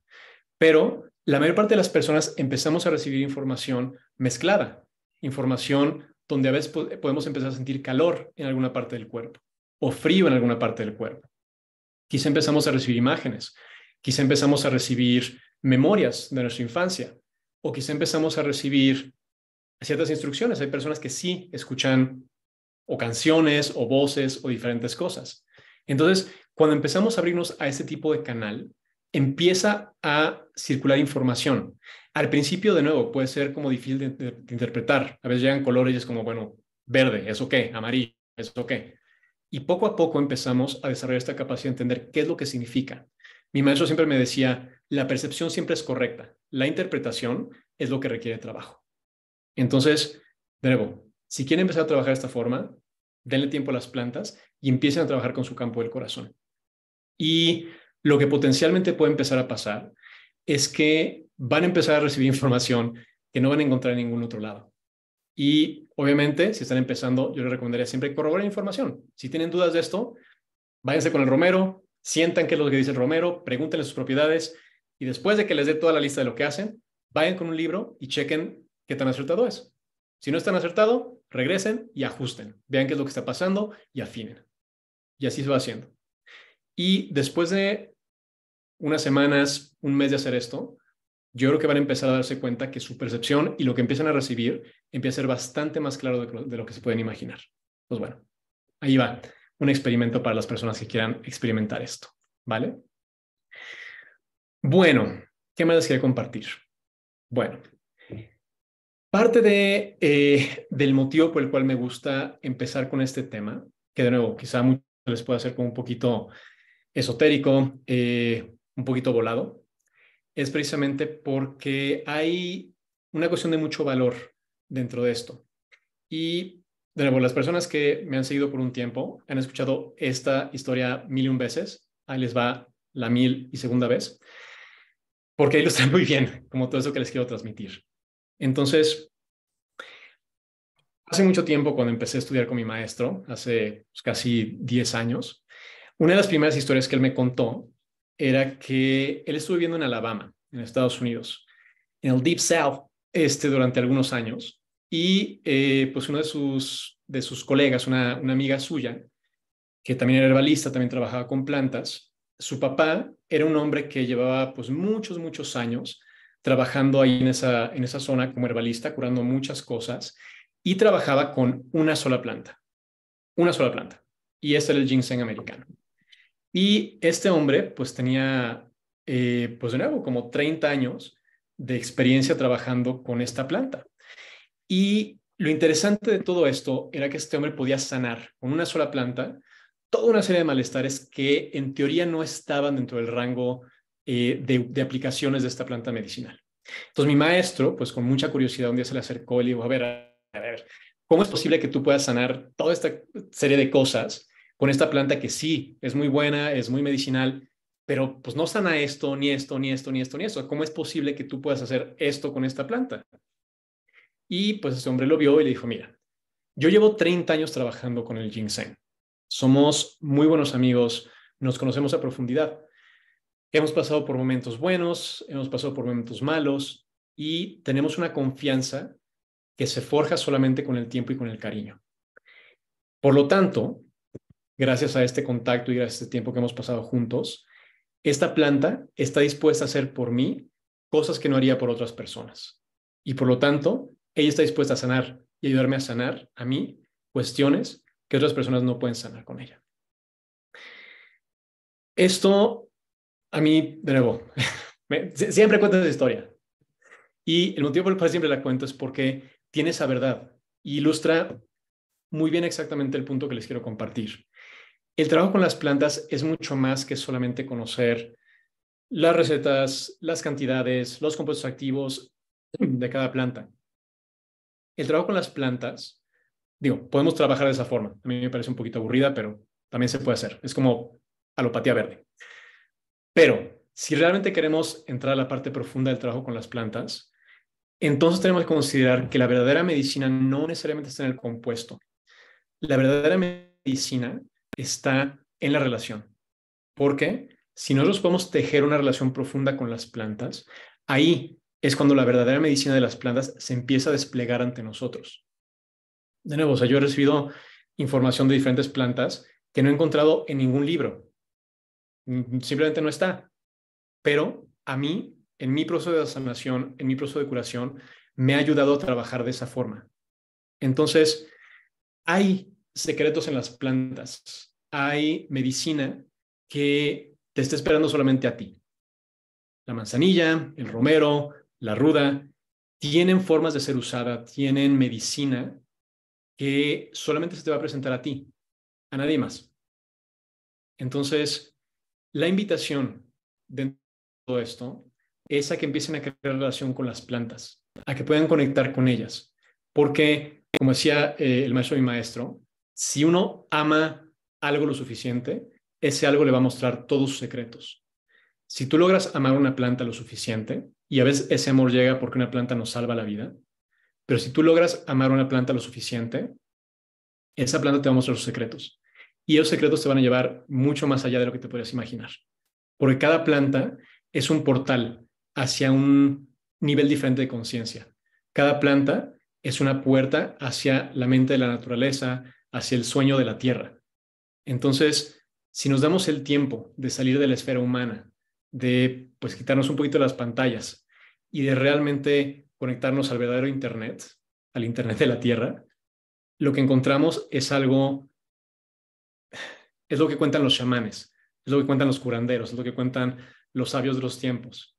Pero la mayor parte de las personas empezamos a recibir información mezclada, información donde a veces podemos empezar a sentir calor en alguna parte del cuerpo o frío en alguna parte del cuerpo. Quizá empezamos a recibir imágenes, quizá empezamos a recibir memorias de nuestra infancia o quizá empezamos a recibir ciertas instrucciones. Hay personas que sí escuchan o canciones o voces o diferentes cosas. Entonces, cuando empezamos a abrirnos a ese tipo de canal, empieza a circular información. Al principio, de nuevo, puede ser como difícil de interpretar. A veces llegan colores y es como, bueno, verde, ¿eso qué? Amarillo, ¿eso qué? Y poco a poco empezamos a desarrollar esta capacidad de entender qué es lo que significa. Mi maestro siempre me decía, la percepción siempre es correcta, la interpretación es lo que requiere trabajo. Entonces, de nuevo, si quieren empezar a trabajar de esta forma, denle tiempo a las plantas y empiecen a trabajar con su campo del corazón. Y lo que potencialmente puede empezar a pasar es que van a empezar a recibir información que no van a encontrar en ningún otro lado. Y obviamente, si están empezando, yo les recomendaría siempre corroborar información. Si tienen dudas de esto, váyanse con el romero, sientan qué es lo que dice el romero, pregúntenle sus propiedades y después de que les dé toda la lista de lo que hacen, vayan con un libro y chequen qué tan acertado es. Si no están acertado, regresen y ajusten. Vean qué es lo que está pasando y afinen. Y así se va haciendo. Y después de unas semanas, un mes de hacer esto, yo creo que van a empezar a darse cuenta que su percepción y lo que empiezan a recibir empieza a ser bastante más claro de lo que se pueden imaginar. Pues bueno, ahí va un experimento para las personas que quieran experimentar esto, ¿vale? Bueno, ¿qué más les quería compartir? Bueno, parte del motivo por el cual me gusta empezar con este tema, que de nuevo quizá a muchos les pueda ser como un poquito esotérico, un poquito volado, es precisamente porque hay una cuestión de mucho valor dentro de esto. Y de nuevo, las personas que me han seguido por un tiempo han escuchado esta historia 1001 veces. Ahí les va la 1002ª vez, porque ilustra muy bien como todo eso que les quiero transmitir. Entonces, hace mucho tiempo, cuando empecé a estudiar con mi maestro, hace pues, casi 10 años, una de las primeras historias que él me contó era que él estuvo viviendo en Alabama, en Estados Unidos, en el Deep South, durante algunos años. Y pues uno de sus colegas, una amiga suya, que también era herbalista, también trabajaba con plantas, su papá era un hombre que llevaba pues muchos años trabajando ahí en esa zona como herbalista, curando muchas cosas, y trabajaba con una sola planta. Y este era el ginseng americano. Y este hombre pues tenía, pues de nuevo, como 30 años de experiencia trabajando con esta planta. Y lo interesante de todo esto era que este hombre podía sanar con una sola planta toda una serie de malestares que en teoría no estaban dentro del rango de aplicaciones de esta planta medicinal. Entonces mi maestro, pues con mucha curiosidad, un día se le acercó y le dijo, a ver, ¿cómo es posible que tú puedas sanar toda esta serie de cosas con esta planta que sí, es muy buena, es muy medicinal, pero pues no sana esto, ni esto, ni esto, ni esto, ni esto? ¿Cómo es posible que tú puedas hacer esto con esta planta? Y pues ese hombre lo vio y le dijo, mira, yo llevo 30 años trabajando con el ginseng. Somos muy buenos amigos, nos conocemos a profundidad. Hemos pasado por momentos buenos, hemos pasado por momentos malos y tenemos una confianza que se forja solamente con el tiempo y con el cariño. Por lo tanto, gracias a este contacto y gracias a este tiempo que hemos pasado juntos, esta planta está dispuesta a hacer por mí cosas que no haría por otras personas. Y por lo tanto, ella está dispuesta a sanar y ayudarme a sanar a mí cuestiones que otras personas no pueden sanar con ella. Esto a mí, de nuevo, siempre cuento esa historia. Y el motivo por el cual siempre la cuento es porque tiene esa verdad y ilustra muy bien exactamente el punto que les quiero compartir. El trabajo con las plantas es mucho más que solamente conocer las recetas, las cantidades, los compuestos activos de cada planta. El trabajo con las plantas, digo, podemos trabajar de esa forma. A mí me parece un poquito aburrida, pero también se puede hacer. Es como alopatía verde. Pero si realmente queremos entrar a la parte profunda del trabajo con las plantas, entonces tenemos que considerar que la verdadera medicina no necesariamente está en el compuesto. La verdadera medicina está en la relación. Porque si nosotros podemos tejer una relación profunda con las plantas, ahí es cuando la verdadera medicina de las plantas se empieza a desplegar ante nosotros. De nuevo, o sea, yo he recibido información de diferentes plantas que no he encontrado en ningún libro. Simplemente no está. Pero a mí, en mi proceso de sanación, en mi proceso de curación, me ha ayudado a trabajar de esa forma. Entonces, hay secretos en las plantas, hay medicina que te está esperando solamente a ti. La manzanilla, el romero, la ruda, tienen formas de ser usada, tienen medicina que solamente se te va a presentar a ti, a nadie más. Entonces, la invitación dentro de todo esto es a que empiecen a crear relación con las plantas, a que puedan conectar con ellas. Porque, como decía el maestro y mi maestro, si uno ama algo lo suficiente, ese algo le va a mostrar todos sus secretos. Si tú logras amar una planta lo suficiente, y a veces ese amor llega porque una planta nos salva la vida, pero si tú logras amar una planta lo suficiente, esa planta te va a mostrar sus secretos. Y esos secretos te van a llevar mucho más allá de lo que te podrías imaginar. Porque cada planta es un portal hacia un nivel diferente de conciencia. Cada planta es una puerta hacia la mente de la naturaleza, hacia el sueño de la tierra. Entonces, si nos damos el tiempo de salir de la esfera humana, de pues quitarnos un poquito de las pantallas y de realmente conectarnos al verdadero Internet, al Internet de la Tierra, lo que encontramos es algo, es lo que cuentan los chamanes, es lo que cuentan los curanderos, es lo que cuentan los sabios de los tiempos.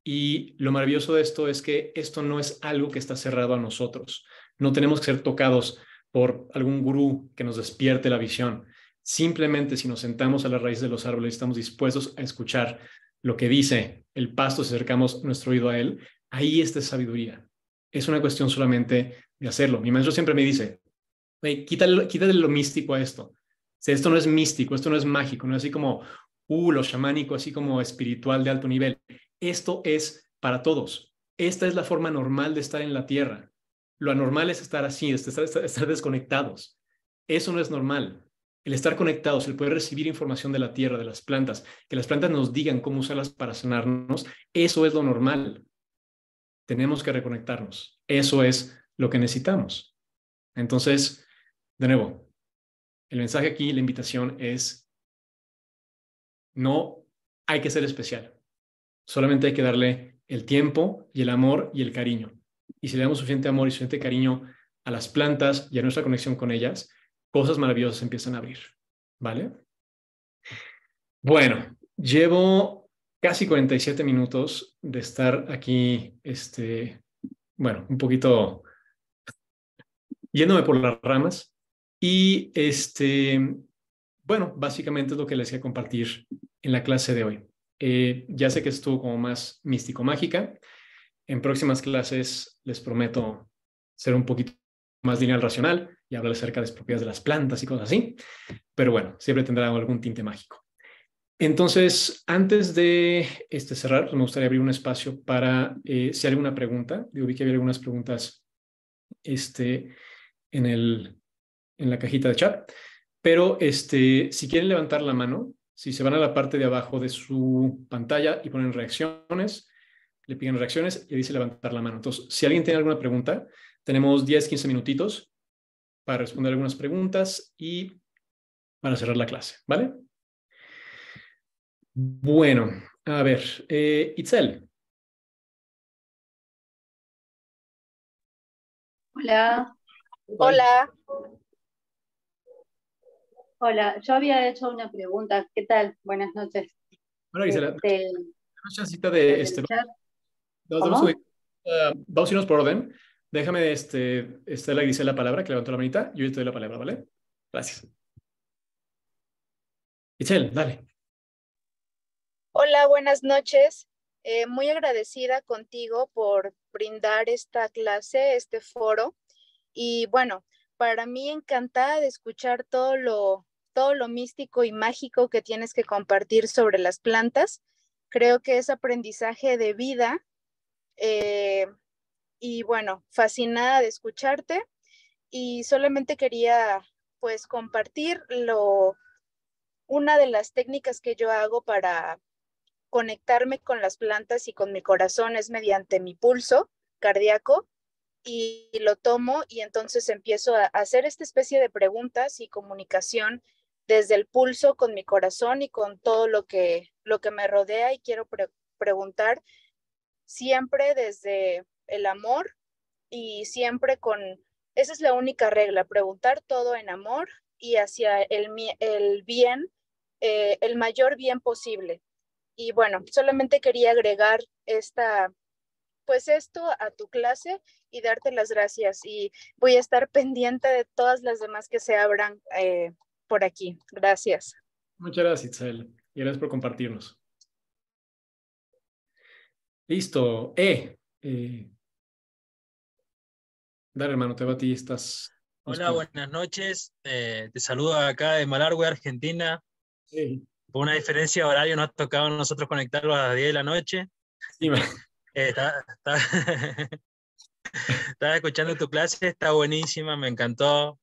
Y lo maravilloso de esto es que esto no es algo que está cerrado a nosotros. No tenemos que ser tocados por algún gurú que nos despierte la visión. Simplemente si nos sentamos a la raíz de los árboles y estamos dispuestos a escuchar lo que dice el pasto, si acercamos nuestro oído a él, ahí está sabiduría. Es una cuestión solamente de hacerlo. Mi maestro siempre me dice, hey, quítale lo místico a esto. O sea, esto no es místico, esto no es mágico, no es así como, lo chamánico, así como espiritual de alto nivel. Esto es para todos. Esta es la forma normal de estar en la tierra. Lo anormal es estar así, estar desconectados. Eso no es normal. El estar conectados, el poder recibir información de la tierra, de las plantas, que las plantas nos digan cómo usarlas para sanarnos, eso es lo normal. Tenemos que reconectarnos. Eso es lo que necesitamos. Entonces, de nuevo, el mensaje aquí, la invitación es, no hay que ser especial. Solamente hay que darle el tiempo y el amor y el cariño. Y si le damos suficiente amor y suficiente cariño a las plantas y a nuestra conexión con ellas, cosas maravillosas empiezan a abrir. ¿Vale? Bueno, llevo casi 47 minutos de estar aquí, bueno, un poquito yéndome por las ramas. Y bueno, básicamente es lo que les voy a compartir en la clase de hoy. Ya sé que estuvo como más místico-mágica. En próximas clases les prometo ser un poquito más lineal racional y hablar acerca de las propiedades de las plantas y cosas así. Pero bueno, siempre tendrá algún tinte mágico. Entonces, antes de cerrar, pues me gustaría abrir un espacio para si hay alguna pregunta. Yo vi que había algunas preguntas en en la cajita de chat. Pero si quieren levantar la mano, si se van a la parte de abajo de su pantalla y ponen reacciones, le piden reacciones y dice levantar la mano. Entonces, si alguien tiene alguna pregunta, tenemos 10, 15 minutitos para responder algunas preguntas y para cerrar la clase, ¿vale? Bueno, a ver, Itzel. Hola, Hola, hola. Yo había hecho una pregunta. ¿Qué tal? Buenas noches. Hola, Itzel. Este, Una chancita de Desde el chat. Dame un segundo. ¿Cómo? Vamos a irnos por orden. Déjame, Estela y dice la palabra, que levantó la manita. Yo te doy la palabra, ¿vale? Gracias. Itzel, dale. hola, buenas noches. Muy agradecida contigo por brindar esta clase, este foro. Y bueno, para mí encantada de escuchar todo lo místico y mágico que tienes que compartir sobre las plantas. Creo que es aprendizaje de vida. eh, y bueno, fascinada de escucharte. Y solamente quería pues compartir una de las técnicas que yo hago para conectarme con las plantas y con mi corazón es mediante mi pulso cardíaco y lo tomo y entonces empiezo a hacer esta especie de preguntas y comunicación desde el pulso con mi corazón y con todo lo que me rodea y quiero preguntar siempre desde el amor y siempre esa es la única regla, preguntar todo en amor y hacia el bien, el mayor bien posible. Y bueno, solamente quería agregar pues esto a tu clase y darte las gracias. Y voy a estar pendiente de todas las demás que se abran por aquí. Gracias. Muchas gracias, Itzel. Y gracias por compartirnos. Listo. Dale, hermano, te va a ti. Estás Hola, buenas noches. Te saludo acá de Malargüe, Argentina. Sí. Por una diferencia de horario nos ha tocado a nosotros conectarlo a las 10 de la noche. Sí, Está, estaba escuchando tu clase, está buenísima, me encantó.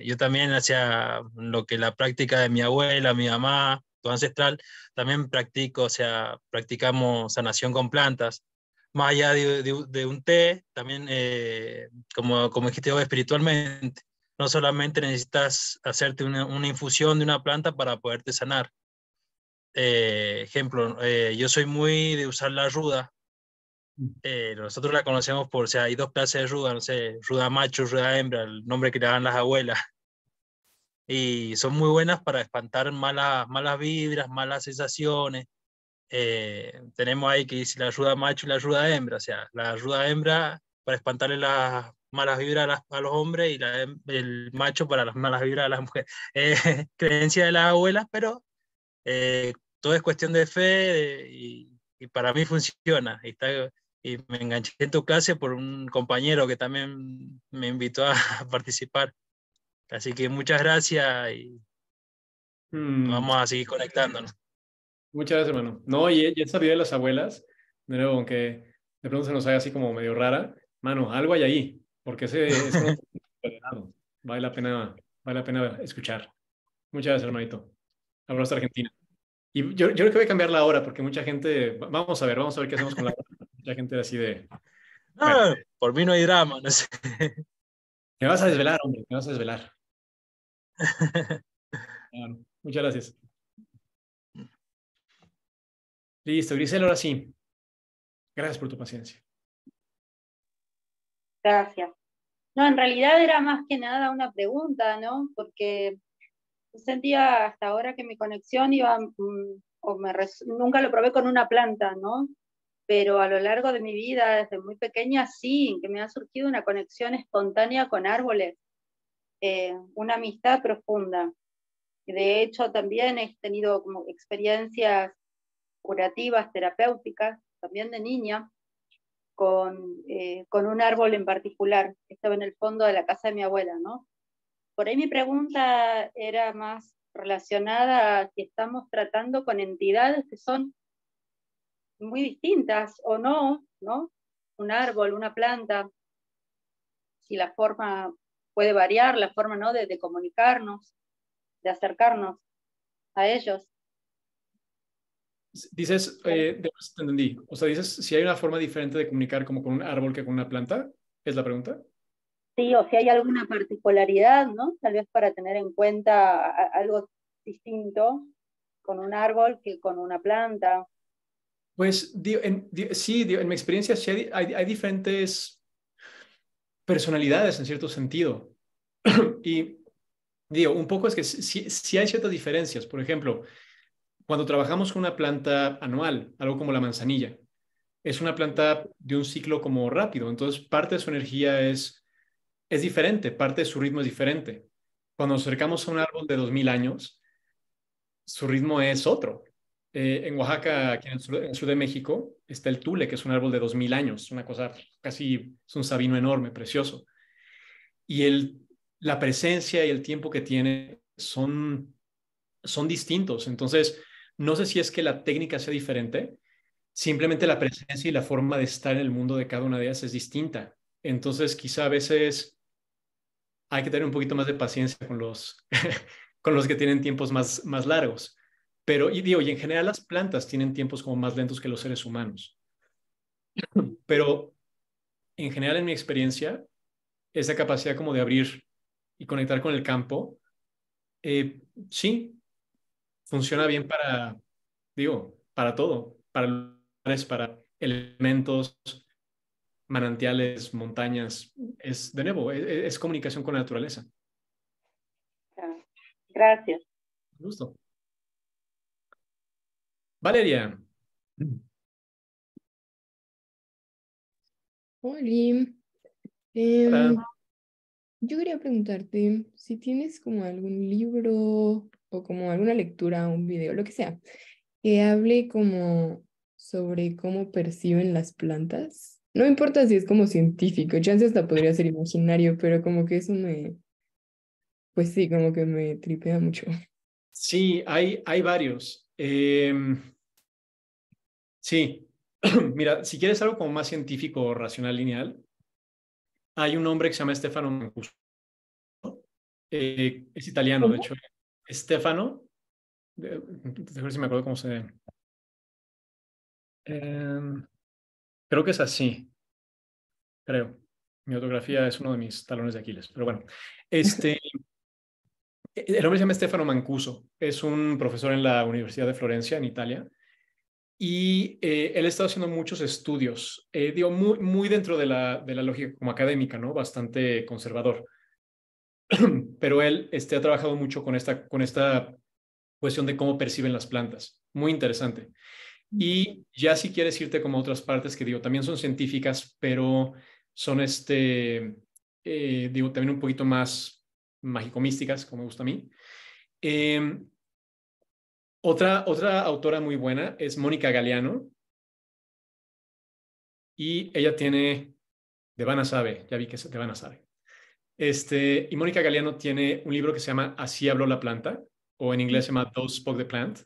Yo también hacía lo que la práctica de mi abuela, mi mamá, tu ancestral, también practico, o sea, practicamos sanación con plantas. Más allá de un té, también, como dijiste vos, espiritualmente. No solamente necesitas hacerte una infusión de una planta para poderte sanar. Ejemplo, yo soy muy de usar la ruda. Nosotros la conocemos por, o sea, hay dos clases de ruda, no sé, ruda macho, ruda hembra, el nombre que le dan las abuelas. Y son muy buenas para espantar malas vibras, malas sensaciones. tenemos ahí que dice la ayuda macho y la ayuda hembra, o sea, la ayuda hembra para espantarle las malas vibras a los hombres y el macho para las malas vibras a las mujeres. Creencia de las abuelas, pero todo es cuestión de fe y para mí funciona. Y me enganché en tu clase por un compañero que también me invitó a participar. Así que muchas gracias y vamos a seguir conectándonos. Muchas gracias, hermano. No, y esa vida de las abuelas, de nuevo, aunque de pronto se nos haga así como medio rara, mano, algo hay ahí, porque ese conocimiento vale la pena escuchar. Muchas gracias, hermanito. Abrazo a Argentina. Y yo creo que voy a cambiar la hora, porque mucha gente, vamos a ver qué hacemos con la hora. Mucha gente así de, bueno, No, por mí no hay drama, no sé. me vas a desvelar, hombre, me vas a desvelar. Bueno, muchas gracias. Listo, Grisel, ahora sí. Gracias por tu paciencia. Gracias. No, en realidad era más que nada una pregunta, ¿no? Porque yo sentía hasta ahora que mi conexión iba, nunca lo probé con una planta, ¿no? Pero a lo largo de mi vida, desde muy pequeña, sí, que me ha surgido una conexión espontánea con árboles, una amistad profunda. De hecho, también he tenido como experiencias curativas, terapéuticas, también de niña, con un árbol en particular, que estaba en el fondo de la casa de mi abuela, ¿no? Por ahí mi pregunta era más relacionada a si estamos tratando con entidades que son muy distintas o no, ¿no? Un árbol, una planta, si la forma puede variar, la forma, ¿no? de comunicarnos, de acercarnos a ellos. Dices, de más te entendí. O sea, dices si hay una forma diferente de comunicar como con un árbol que con una planta, ¿es la pregunta? Sí, o si hay alguna particularidad, ¿no? Tal vez para tener en cuenta algo distinto con un árbol que con una planta. Pues sí, en mi experiencia sí hay diferentes personalidades en cierto sentido. Y digo, un poco es que sí hay ciertas diferencias. Por ejemplo, cuando trabajamos con una planta anual, algo como la manzanilla, es una planta de un ciclo como rápido, entonces parte de su energía es diferente, parte de su ritmo es diferente. Cuando nos acercamos a un árbol de 2000 años, su ritmo es otro. En Oaxaca, aquí en el sur de México, está el tule, que es un árbol de 2000 años, una cosa casi, es un sabino enorme, precioso. Y la presencia y el tiempo que tiene son distintos. Entonces, no sé si es que la técnica sea diferente, simplemente la presencia y la forma de estar en el mundo de cada una de ellas es distinta. Entonces, quizá a veces hay que tener un poquito más de paciencia con con los que tienen tiempos más largos. Pero, y digo, y en general las plantas tienen tiempos como más lentos que los seres humanos. Pero en general, en mi experiencia, esa capacidad como de abrir y conectar con el campo, sí, funciona bien para todo, para lugares, para elementos, manantiales, montañas. De nuevo, es comunicación con la naturaleza. Gracias. Gusto. Valeria. Oli, Hola. yo quería preguntarte si tienes como algún libro o como alguna lectura, un video, lo que sea, que hable como sobre cómo perciben las plantas. No importa si es como científico, chance hasta podría ser imaginario, pero como que eso pues sí, como que me tripea mucho. Sí, hay varios. Sí, mira, si quieres algo como más científico, racional, lineal, hay un hombre que se llama Stefano Mancuso. Es italiano, de ¿Cómo? hecho. Stefano, a ver si me acuerdo cómo se... Em, creo que es así, creo. Mi ortografía es uno de mis talones de Aquiles, pero bueno. El hombre se llama Stefano Mancuso, es un profesor en la Universidad de Florencia, en Italia, y él ha estado haciendo muchos estudios, digo, muy dentro de la lógica como académica, ¿no? Bastante conservador. Pero él ha trabajado mucho con esta cuestión de cómo perciben las plantas. Muy interesante. Y ya si quieres irte como a otras partes que digo, también son científicas, pero son digo, también un poquito más mágico-místicas, como me gusta a mí. Otra autora muy buena es Mónica Galeano, y ella tiene, Devana sabe, ya vi que Devana sabe. Y Mónica Galeano tiene un libro que se llama Así habló la planta, o en inglés se llama Those Spoke the Plant.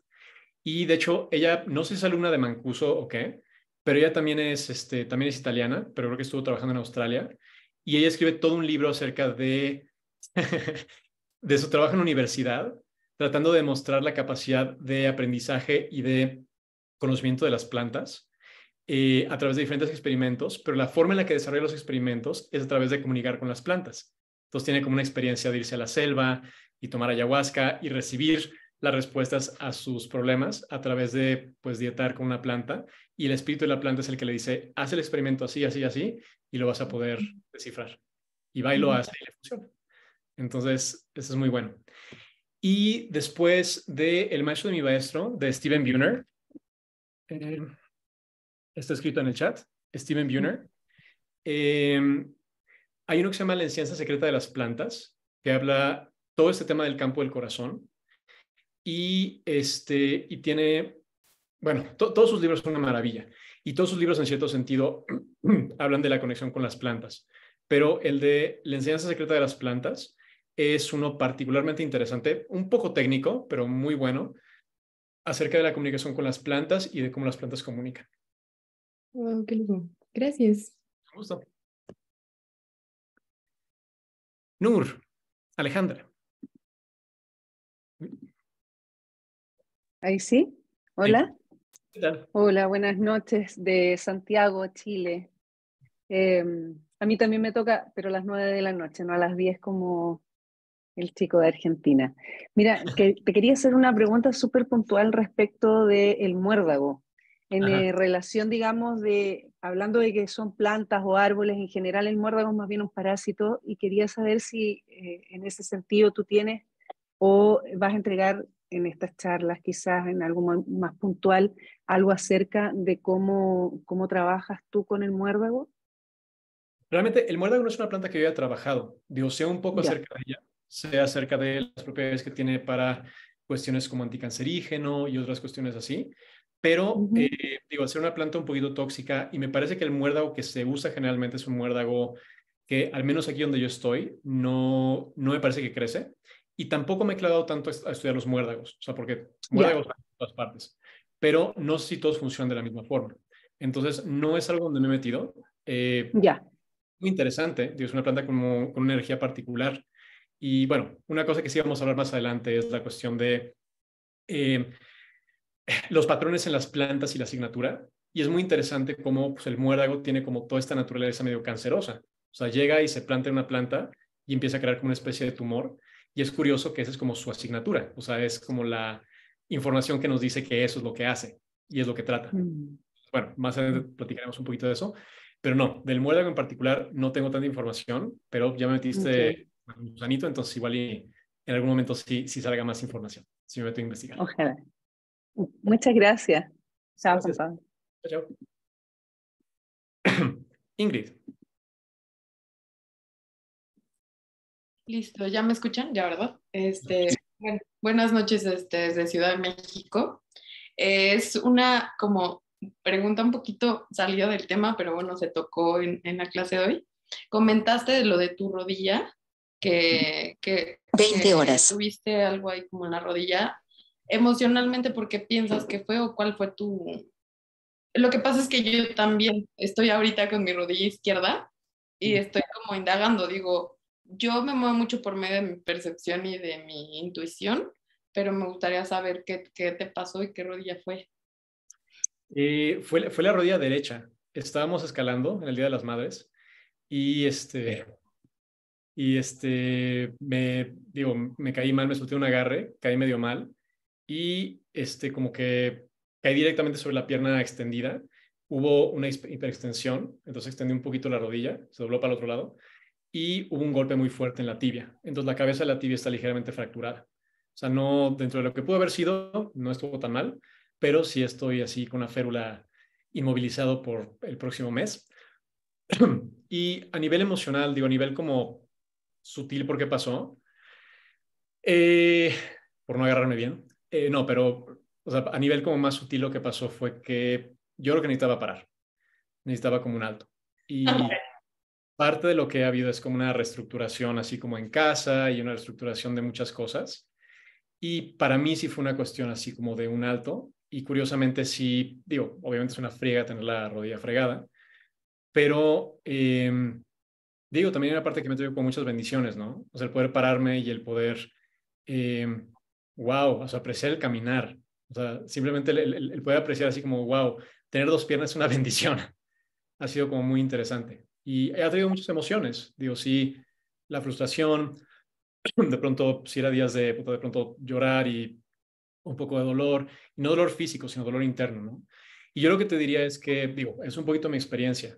Y de hecho, ella, no sé si es alumna de Mancuso o qué, pero ella también es italiana, pero creo que estuvo trabajando en Australia. Y ella escribe todo un libro acerca de, de su trabajo en la universidad, tratando de demostrar la capacidad de aprendizaje y de conocimiento de las plantas a través de diferentes experimentos, pero la forma en la que desarrolla los experimentos es a través de comunicar con las plantas. Entonces tiene como una experiencia de irse a la selva y tomar ayahuasca y recibir las respuestas a sus problemas a través de, pues, dietar con una planta, y el espíritu de la planta es el que le dice, haz el experimento así, así, así, y lo vas a poder descifrar. Y va y lo hace y le funciona. Entonces, eso es muy bueno. Y después de El maestro de mi maestro, de Stephen Buhner, está escrito en el chat, Stephen Buhner, hay uno que se llama La enseñanza secreta de las plantas, que habla todo este tema del campo del corazón, y tiene, bueno, todos sus libros son una maravilla, y todos sus libros en cierto sentido hablan de la conexión con las plantas, pero el de La enseñanza secreta de las plantas es uno particularmente interesante, un poco técnico, pero muy bueno, acerca de la comunicación con las plantas y de cómo las plantas comunican. Wow, qué lindo. Gracias. Me gusta. Nur, Alejandra. Ahí sí. Hola. ¿Qué tal? Hola, buenas noches de Santiago, Chile. A mí también me toca, pero a las 9 de la noche, no a las 10 como el chico de Argentina. Mira, que te quería hacer una pregunta súper puntual respecto del muérdago. En relación, digamos, hablando de que son plantas o árboles, en general el muérdago es más bien un parásito, y quería saber si en ese sentido tú tienes o vas a entregar en estas charlas, quizás en algo más puntual, algo acerca de cómo trabajas tú con el muérdago. Realmente el muérdago no es una planta que yo haya trabajado. Digo, sé un poco Ya. acerca de ella, sé acerca de las propiedades que tiene para cuestiones como anticancerígeno y otras cuestiones así, pero digo, al ser una planta un poquito tóxica, y me parece que el muérdago que se usa generalmente es un muérdago que, al menos aquí donde yo estoy, no me parece que crece, y tampoco me he clavado tanto a estudiar los muérdagos, o sea, porque muérdagos hay en todas partes, pero no sé si todos funcionan de la misma forma. Entonces, no es algo donde me he metido. Ya. Muy interesante, digo, es una planta con una energía particular. Y bueno, una cosa que sí vamos a hablar más adelante es la cuestión de los patrones en las plantas y la asignatura. Y es muy interesante cómo, pues, el muérdago tiene como toda esta naturaleza medio cancerosa. O sea, llega y se planta en una planta y empieza a crear como una especie de tumor. Y es curioso que esa es como su asignatura. O sea, es como la información que nos dice que eso es lo que hace y es lo que trata. Bueno, más adelante platicaremos un poquito de eso. Pero no, del muérdago en particular no tengo tanta información, pero ya me metiste un gusanito, entonces igual y en algún momento sí salga más información, si me meto a investigar. Ojalá. Muchas gracias. Chao, Gracias. Juan Pablo. Chao. Ingrid. Listo, ¿ya me escuchan? Ya, ¿verdad? Bueno, buenas noches desde Ciudad de México. Es una como pregunta un poquito salida del tema, pero bueno, se tocó en la clase de hoy. Comentaste de lo de tu rodilla, que 20 horas. Tuviste algo ahí como en la rodilla. Emocionalmente, ¿por qué piensas que fue o cuál fue tu...? Lo que pasa es que yo también estoy ahorita con mi rodilla izquierda y estoy como indagando, digo, yo me muevo mucho por medio de mi percepción y de mi intuición, pero me gustaría saber qué te pasó y qué rodilla fue. Fue la rodilla derecha. Estábamos escalando en el Día de las Madres y me caí mal, me solté un agarre, caí medio mal y como que caí directamente sobre la pierna extendida. Hubo una hiperextensión, entonces extendí un poquito la rodilla, se dobló para el otro lado y hubo un golpe muy fuerte en la tibia. Entonces la cabeza de la tibia está ligeramente fracturada. O sea, no, dentro de lo que pudo haber sido, no estuvo tan mal, pero sí estoy así con una férula inmovilizado por el próximo mes. Y a nivel emocional, digo, a nivel como sutil, ¿por qué pasó? Eh, por no agarrarme bien. No, pero o sea, a nivel como más sutil lo que pasó fue que yo lo que necesitaba parar. Necesitaba como un alto. Y parte de lo que ha habido es como una reestructuración, así como en casa y una reestructuración de muchas cosas. Y para mí sí fue una cuestión así como de un alto. Y curiosamente sí, digo, obviamente es una friega tener la rodilla fregada, pero digo, también hay una parte que me trae con muchas bendiciones, ¿no? O sea, el poder pararme y el poder, eh, wow, o sea, apreciar el caminar. O sea, simplemente el poder apreciar así como, wow, tener dos piernas es una bendición. Ha sido como muy interesante. Y ha traído muchas emociones. Digo, sí, la frustración, de pronto, si era días de pronto llorar y un poco de dolor, y no dolor físico, sino dolor interno, ¿no? Y yo lo que te diría es que, digo, es un poquito mi experiencia.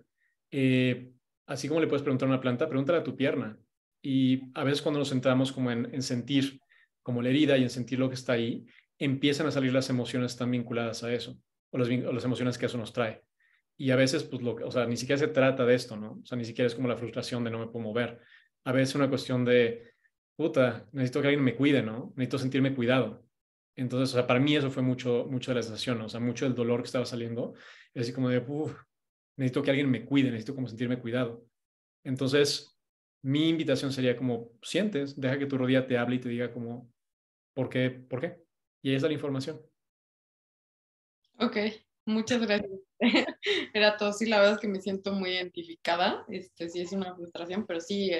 Eh, Así como le puedes preguntar a una planta, pregúntale a tu pierna. Y a veces cuando nos centramos como en sentir como la herida y en sentir lo que está ahí, empiezan a salir las emociones tan vinculadas a eso, o las emociones que eso nos trae. Y a veces, pues, o sea, ni siquiera se trata de esto, ¿no? O sea, ni siquiera es como la frustración de no me puedo mover. A veces es una cuestión de, puta, necesito que alguien me cuide, ¿no? Necesito sentirme cuidado. Entonces, o sea, para mí eso fue mucho, mucho de la sensación, ¿no? O sea, mucho del dolor que estaba saliendo. Es así como de, necesito que alguien me cuide, necesito como sentirme cuidado. Entonces, mi invitación sería como, sientes, deja que tu rodilla te hable y te diga como, ¿por qué? ¿Por qué? Y ahí está la información. Ok, muchas gracias. Era todo, sí, la verdad es que me siento muy identificada, sí es una frustración, pero sí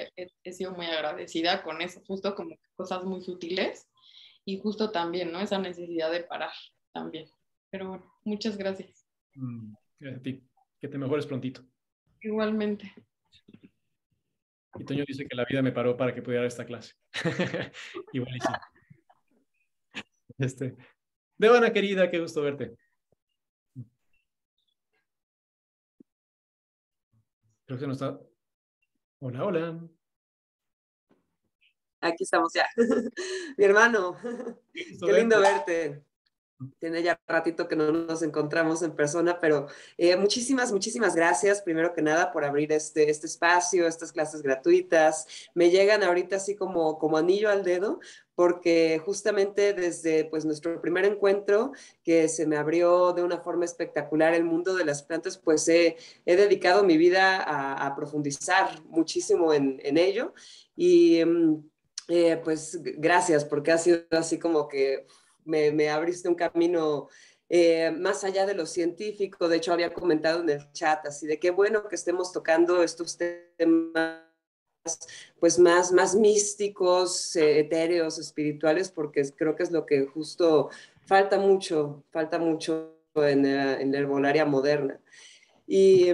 he sido muy agradecida con eso, justo como cosas muy sutiles y justo también, ¿no? Esa necesidad de parar también. Pero bueno, muchas gracias. Gracias a ti. Que te mejores prontito. Igualmente. Y Toño dice que la vida me paró para que pudiera dar esta clase. Igual y sí. Devana, querida, qué gusto verte. Creo que no está. Hola, hola. Aquí estamos ya. Mi hermano, Qué gusto qué lindo verte. verte. Tiene ya ratito que no nos encontramos en persona, pero muchísimas gracias, primero que nada, por abrir este espacio, estas clases gratuitas. Me llegan ahorita así como anillo al dedo, porque justamente desde pues, nuestro primer encuentro, que se me abrió de una forma espectacular el mundo de las plantas, pues he dedicado mi vida a profundizar muchísimo en ello. Y pues gracias, porque ha sido así como que me abriste un camino más allá de lo científico. De hecho, había comentado en el chat así de qué bueno que estemos tocando estos temas pues más místicos, etéreos, espirituales, porque creo que es lo que justo falta mucho en la herbolaria moderna. Y,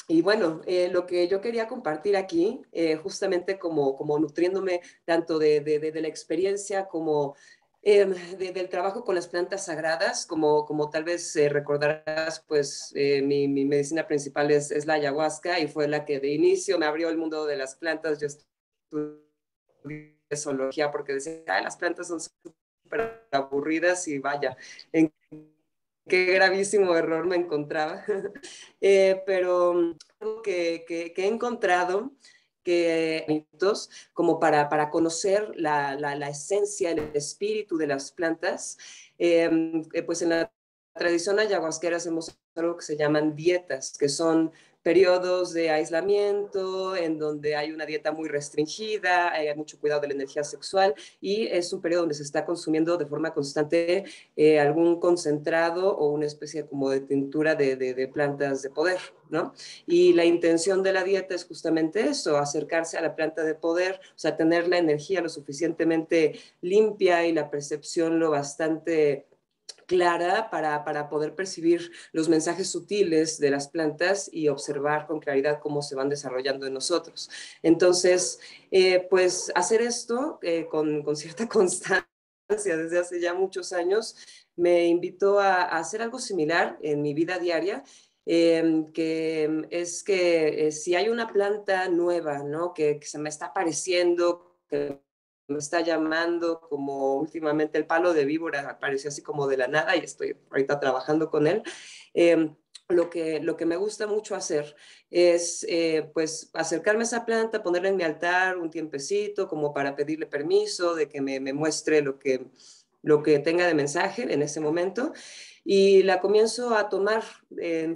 y bueno, lo que yo quería compartir aquí, justamente como nutriéndome tanto de la experiencia como del trabajo con las plantas sagradas, como tal vez recordarás, pues mi medicina principal es la ayahuasca y fue la que de inicio me abrió el mundo de las plantas. Yo estudié zoología porque decía, las plantas son súper aburridas y vaya, en qué gravísimo error me encontraba. Pero algo que he encontrado que como para conocer la esencia, el espíritu de las plantas, pues en la tradición ayahuasquera hacemos algo que se llaman dietas, que son periodos de aislamiento en donde hay una dieta muy restringida, hay mucho cuidado de la energía sexual y es un periodo donde se está consumiendo de forma constante algún concentrado o una especie como de tintura de plantas de poder, ¿no? Y la intención de la dieta es justamente eso, acercarse a la planta de poder, o sea, tener la energía lo suficientemente limpia y la percepción lo bastante clara para poder percibir los mensajes sutiles de las plantas y observar con claridad cómo se van desarrollando en nosotros. Entonces, pues hacer esto con cierta constancia desde hace ya muchos años me invitó a hacer algo similar en mi vida diaria, que es que si hay una planta nueva, ¿no? Que se me está apareciendo, que me está llamando, como últimamente el palo de víbora apareció así como de la nada y estoy ahorita trabajando con él. Lo que me gusta mucho hacer es pues acercarme a esa planta, ponerla en mi altar un tiempecito como para pedirle permiso de que me muestre lo que tenga de mensaje en ese momento, y la comienzo a tomar,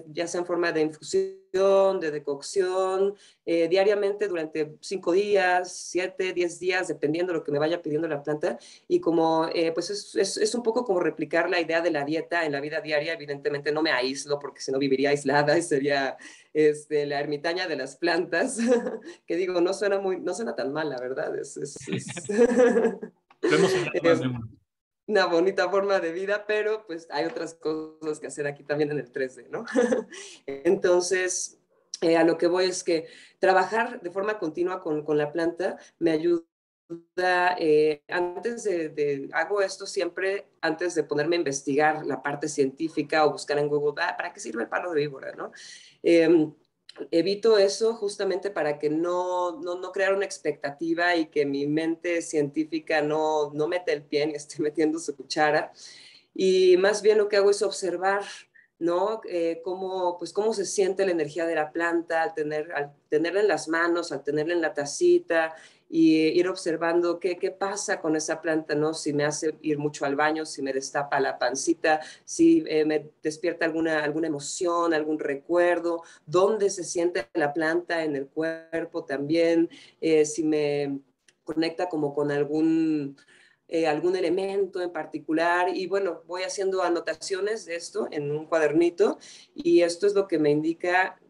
ya sea en forma de infusión, de decocción, diariamente durante 5 días, 7, 10 días, dependiendo de lo que me vaya pidiendo la planta. Y como pues es un poco como replicar la idea de la dieta en la vida diaria. Evidentemente no me aíslo porque si no viviría aislada y sería la ermitaña de las plantas, que digo, no suena tan mal, la verdad. Lo hemos hablado más de uno. Una bonita forma de vida, pero pues hay otras cosas que hacer aquí también en el 3D, ¿no? Entonces, a lo que voy es que trabajar de forma continua con la planta me ayuda. Hago esto siempre antes de ponerme a investigar la parte científica o buscar en Google, ¿para qué sirve el palo de víbora, no? Evito eso justamente para que no crear una expectativa y que mi mente científica no meta el pie ni esté metiendo su cuchara. Y más bien lo que hago es observar, ¿no? Cómo se siente la energía de la planta al tenerla en las manos, al tenerla en la tacita, y ir observando qué pasa con esa planta, ¿no? Si me hace ir mucho al baño, si me destapa la pancita, si me despierta alguna emoción, algún recuerdo, dónde se siente la planta en el cuerpo también, si me conecta como con algún elemento en particular. Y bueno, voy haciendo anotaciones de esto en un cuadernito, y esto es lo que me indica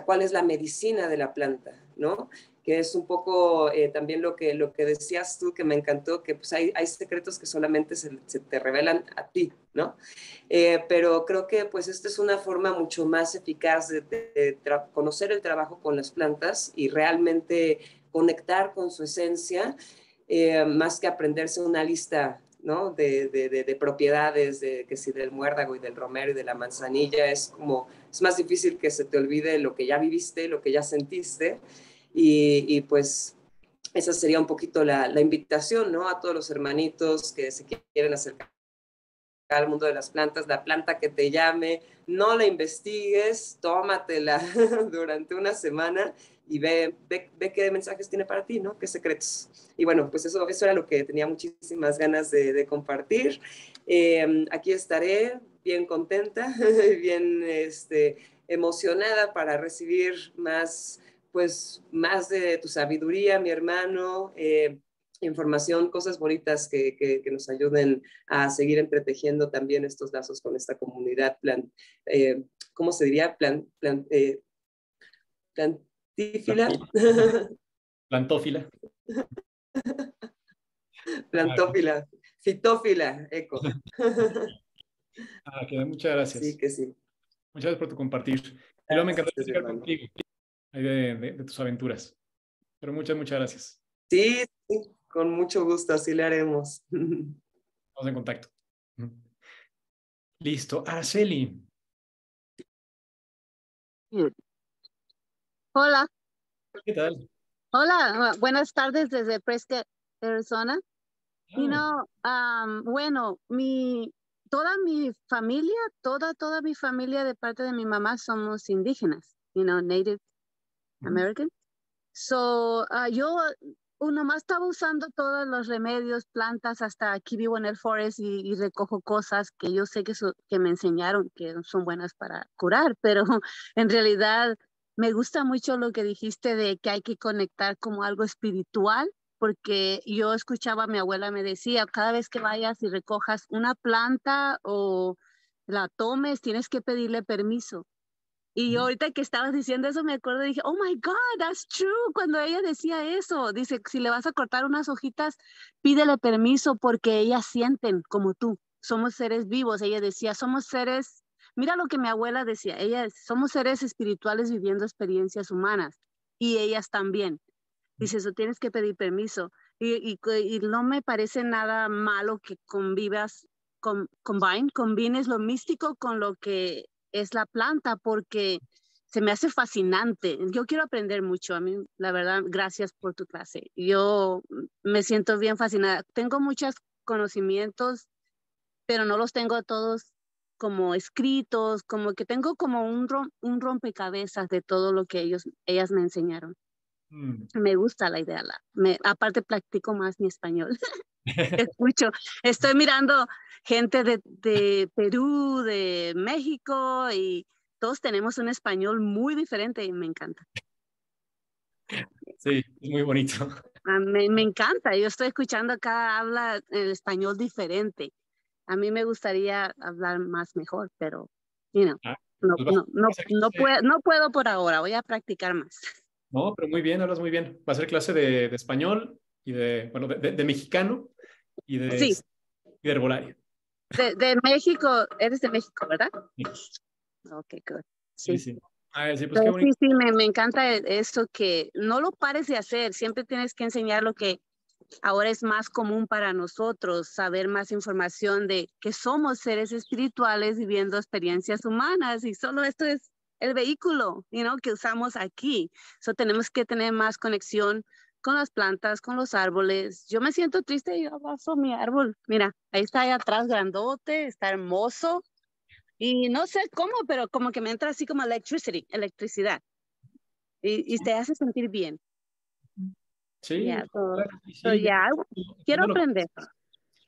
cuál es la medicina de la planta, ¿no? Que es un poco también lo que decías tú, que me encantó, que pues hay secretos que solamente se te revelan a ti, ¿no? Pero creo que pues esta es una forma mucho más eficaz de conocer el trabajo con las plantas y realmente conectar con su esencia, más que aprenderse una lista, ¿no? de propiedades, que si del muérdago y del romero y de la manzanilla. Es más difícil que se te olvide lo que ya viviste, lo que ya sentiste, y pues esa sería un poquito la invitación, ¿no? A todos los hermanitos que se quieren acercar al mundo de las plantas, la planta que te llame, no la investigues, tómatela durante una semana y ve qué mensajes tiene para ti, ¿no? Qué secretos. Y bueno, pues eso era lo que tenía muchísimas ganas de compartir. Aquí estaré bien contenta, bien emocionada para recibir más de tu sabiduría, mi hermano, información, cosas bonitas que nos ayuden a seguir entretejiendo también estos lazos con esta comunidad ¿cómo se diría? Plantífila. Plantófila. Plantófila. Fitófila, eco. Muchas gracias. Sí, que sí. Muchas gracias por tu compartir. Y luego me encantó platicar contigo de tus aventuras. Pero muchas gracias. Sí, con mucho gusto, así le haremos. Estamos en contacto. Listo. Araceli. Hola. ¿Qué tal? Hola, buenas tardes desde Prescott, Arizona. Bueno, toda mi familia, toda mi familia de parte de mi mamá somos indígenas, Native American. So, yo nomás estaba usando todos los remedios, plantas, hasta aquí vivo en el forest y recojo cosas que yo sé que me enseñaron que son buenas para curar, pero en realidad me gusta mucho lo que dijiste de que hay que conectar como algo espiritual, porque yo escuchaba a mi abuela me decía, cada vez que vayas y recojas una planta o la tomes, tienes que pedirle permiso. Y yo ahorita que estabas diciendo eso me acuerdo y dije, oh my God, that's true. Cuando ella decía eso, dice, si le vas a cortar unas hojitas, pídele permiso porque ellas sienten como tú. Somos seres vivos. Ella decía, somos seres, mira lo que mi abuela decía, somos seres espirituales viviendo experiencias humanas y ellas también. Dice, eso tienes que pedir permiso. Y no me parece nada malo que combines lo místico con lo que es la planta, porque se me hace fascinante. Yo quiero aprender mucho. A mí, la verdad, gracias por tu clase. Yo me siento bien fascinada. Tengo muchos conocimientos, pero no los tengo todos como escritos, como que tengo como un rompecabezas de todo lo que ellas me enseñaron. Me gusta la idea. Aparte, practico más mi español. Escucho, estoy mirando gente de Perú, de México, y todos tenemos un español muy diferente y me encanta. Sí, es muy bonito. Me encanta. Yo estoy escuchando acá, habla el español diferente. A mí me gustaría hablar más mejor, pero no puedo por ahora. Voy a practicar más. No, pero muy bien, hablas muy bien. Va a ser clase de español y bueno, de mexicano y Sí. Y de herbolaria. De México, eres de México, ¿verdad? Sí. Ok, good. Sí, sí. Sí, pues qué bonito. Sí, me encanta eso, que no lo pares de hacer. Siempre tienes que enseñar lo que ahora es más común para nosotros, saber más información de que somos seres espirituales viviendo experiencias humanas, y solo esto es el vehículo, que usamos aquí. Tenemos que tener más conexión con las plantas, con los árboles. Yo me siento triste y yo abrazo mi árbol. Mira, ahí está allá atrás, grandote, está hermoso. Y no sé cómo, pero como que me entra así como electricidad. Y te hace sentir bien. Sí, Quiero aprender.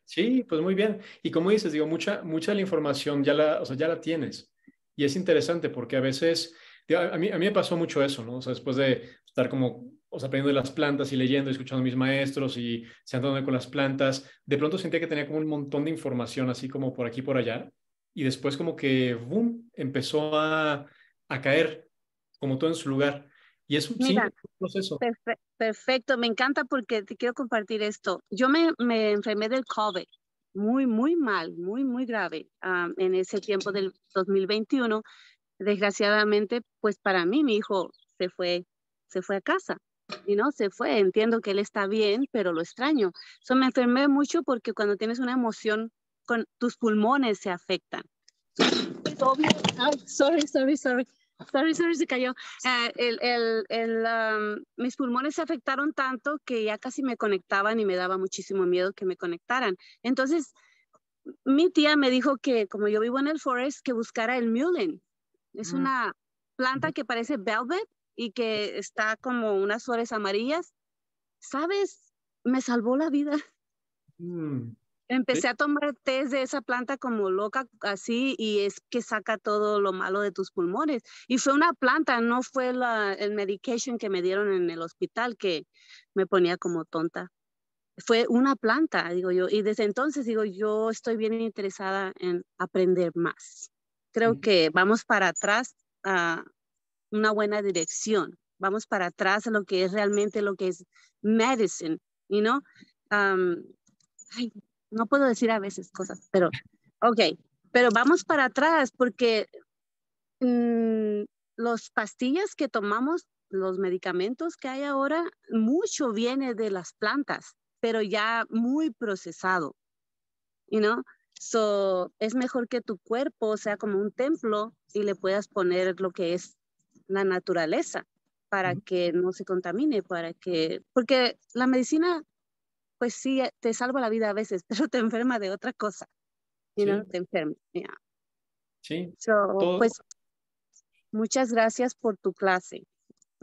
Sí, pues muy bien. Y como dices, digo, mucha de la información ya la tienes. Y es interesante porque a veces, a mí me pasó mucho eso, ¿no? O sea, después de estar como, aprendiendo de las plantas y leyendo y escuchando a mis maestros y sentándome con las plantas, de pronto sentía que tenía como un montón de información así como por aquí y por allá. Y después como que, boom, empezó a caer como todo en su lugar. Y es un proceso. Perfecto, me encanta porque te quiero compartir esto. Yo me enfermé del COVID, muy, muy mal, muy, muy grave, en ese tiempo del 2021. Desgraciadamente, pues para mí, mi hijo se fue a casa, se fue. Entiendo que él está bien, pero lo extraño. Me enfermé mucho porque cuando tienes una emoción, con tus pulmones se afectan. Sorry, se cayó. Mis pulmones se afectaron tanto que ya casi me conectaban y me daba muchísimo miedo que me conectaran. Entonces, mi tía me dijo que, como yo vivo en el forest, que buscara el mullein. Es una planta que parece velvet y que está como unas flores amarillas. ¿Sabes? Me salvó la vida. Empecé a tomar té de esa planta como loca, así, y es que saca todo lo malo de tus pulmones. Y fue una planta, no fue el medication que me dieron en el hospital que me ponía como tonta. Fue una planta, digo yo, y desde entonces, digo, yo estoy bien interesada en aprender más. Creo que vamos para atrás a una buena dirección. Vamos para atrás a lo que es realmente lo que es medicine, no puedo decir a veces cosas, pero pero vamos para atrás porque los pastillas que tomamos, los medicamentos que hay ahora, mucho viene de las plantas, pero ya muy procesado, es mejor que tu cuerpo sea como un templo y le puedas poner lo que es la naturaleza para que no se contamine, porque la medicina, pues sí, te salva la vida a veces, pero te enferma de otra cosa. Te enferma. Yeah. Sí. Pues muchas gracias por tu clase.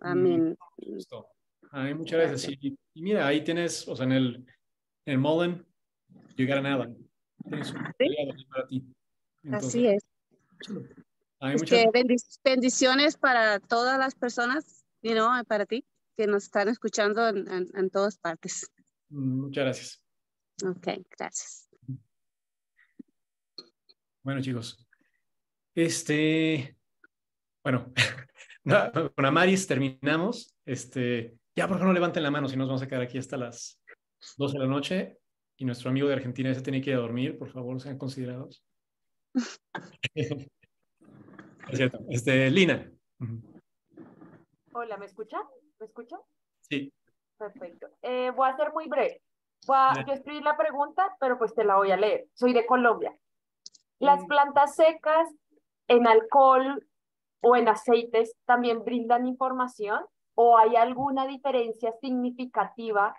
Muchas gracias. Y mira, ahí tienes, en el Mullen, llegar a nada. Tienes un aliado para ti. Entonces, así es. Muchas... bendiciones para todas las personas, para ti, que nos están escuchando en todas partes. Muchas gracias. Ok, gracias. Bueno, chicos. Bueno, con Amaris terminamos. Ya por favor no levanten la mano, si no nos vamos a quedar aquí hasta las 12 de la noche. Y nuestro amigo de Argentina se tiene que ir a dormir, por favor, sean considerados. Es cierto. Lina. Hola, ¿me escucha? ¿Me escucha? Sí. Perfecto. Voy a ser muy breve. Yo escribí la pregunta, pero pues te la voy a leer. Soy de Colombia. Las plantas secas en alcohol o en aceites también brindan información? ¿O hay alguna diferencia significativa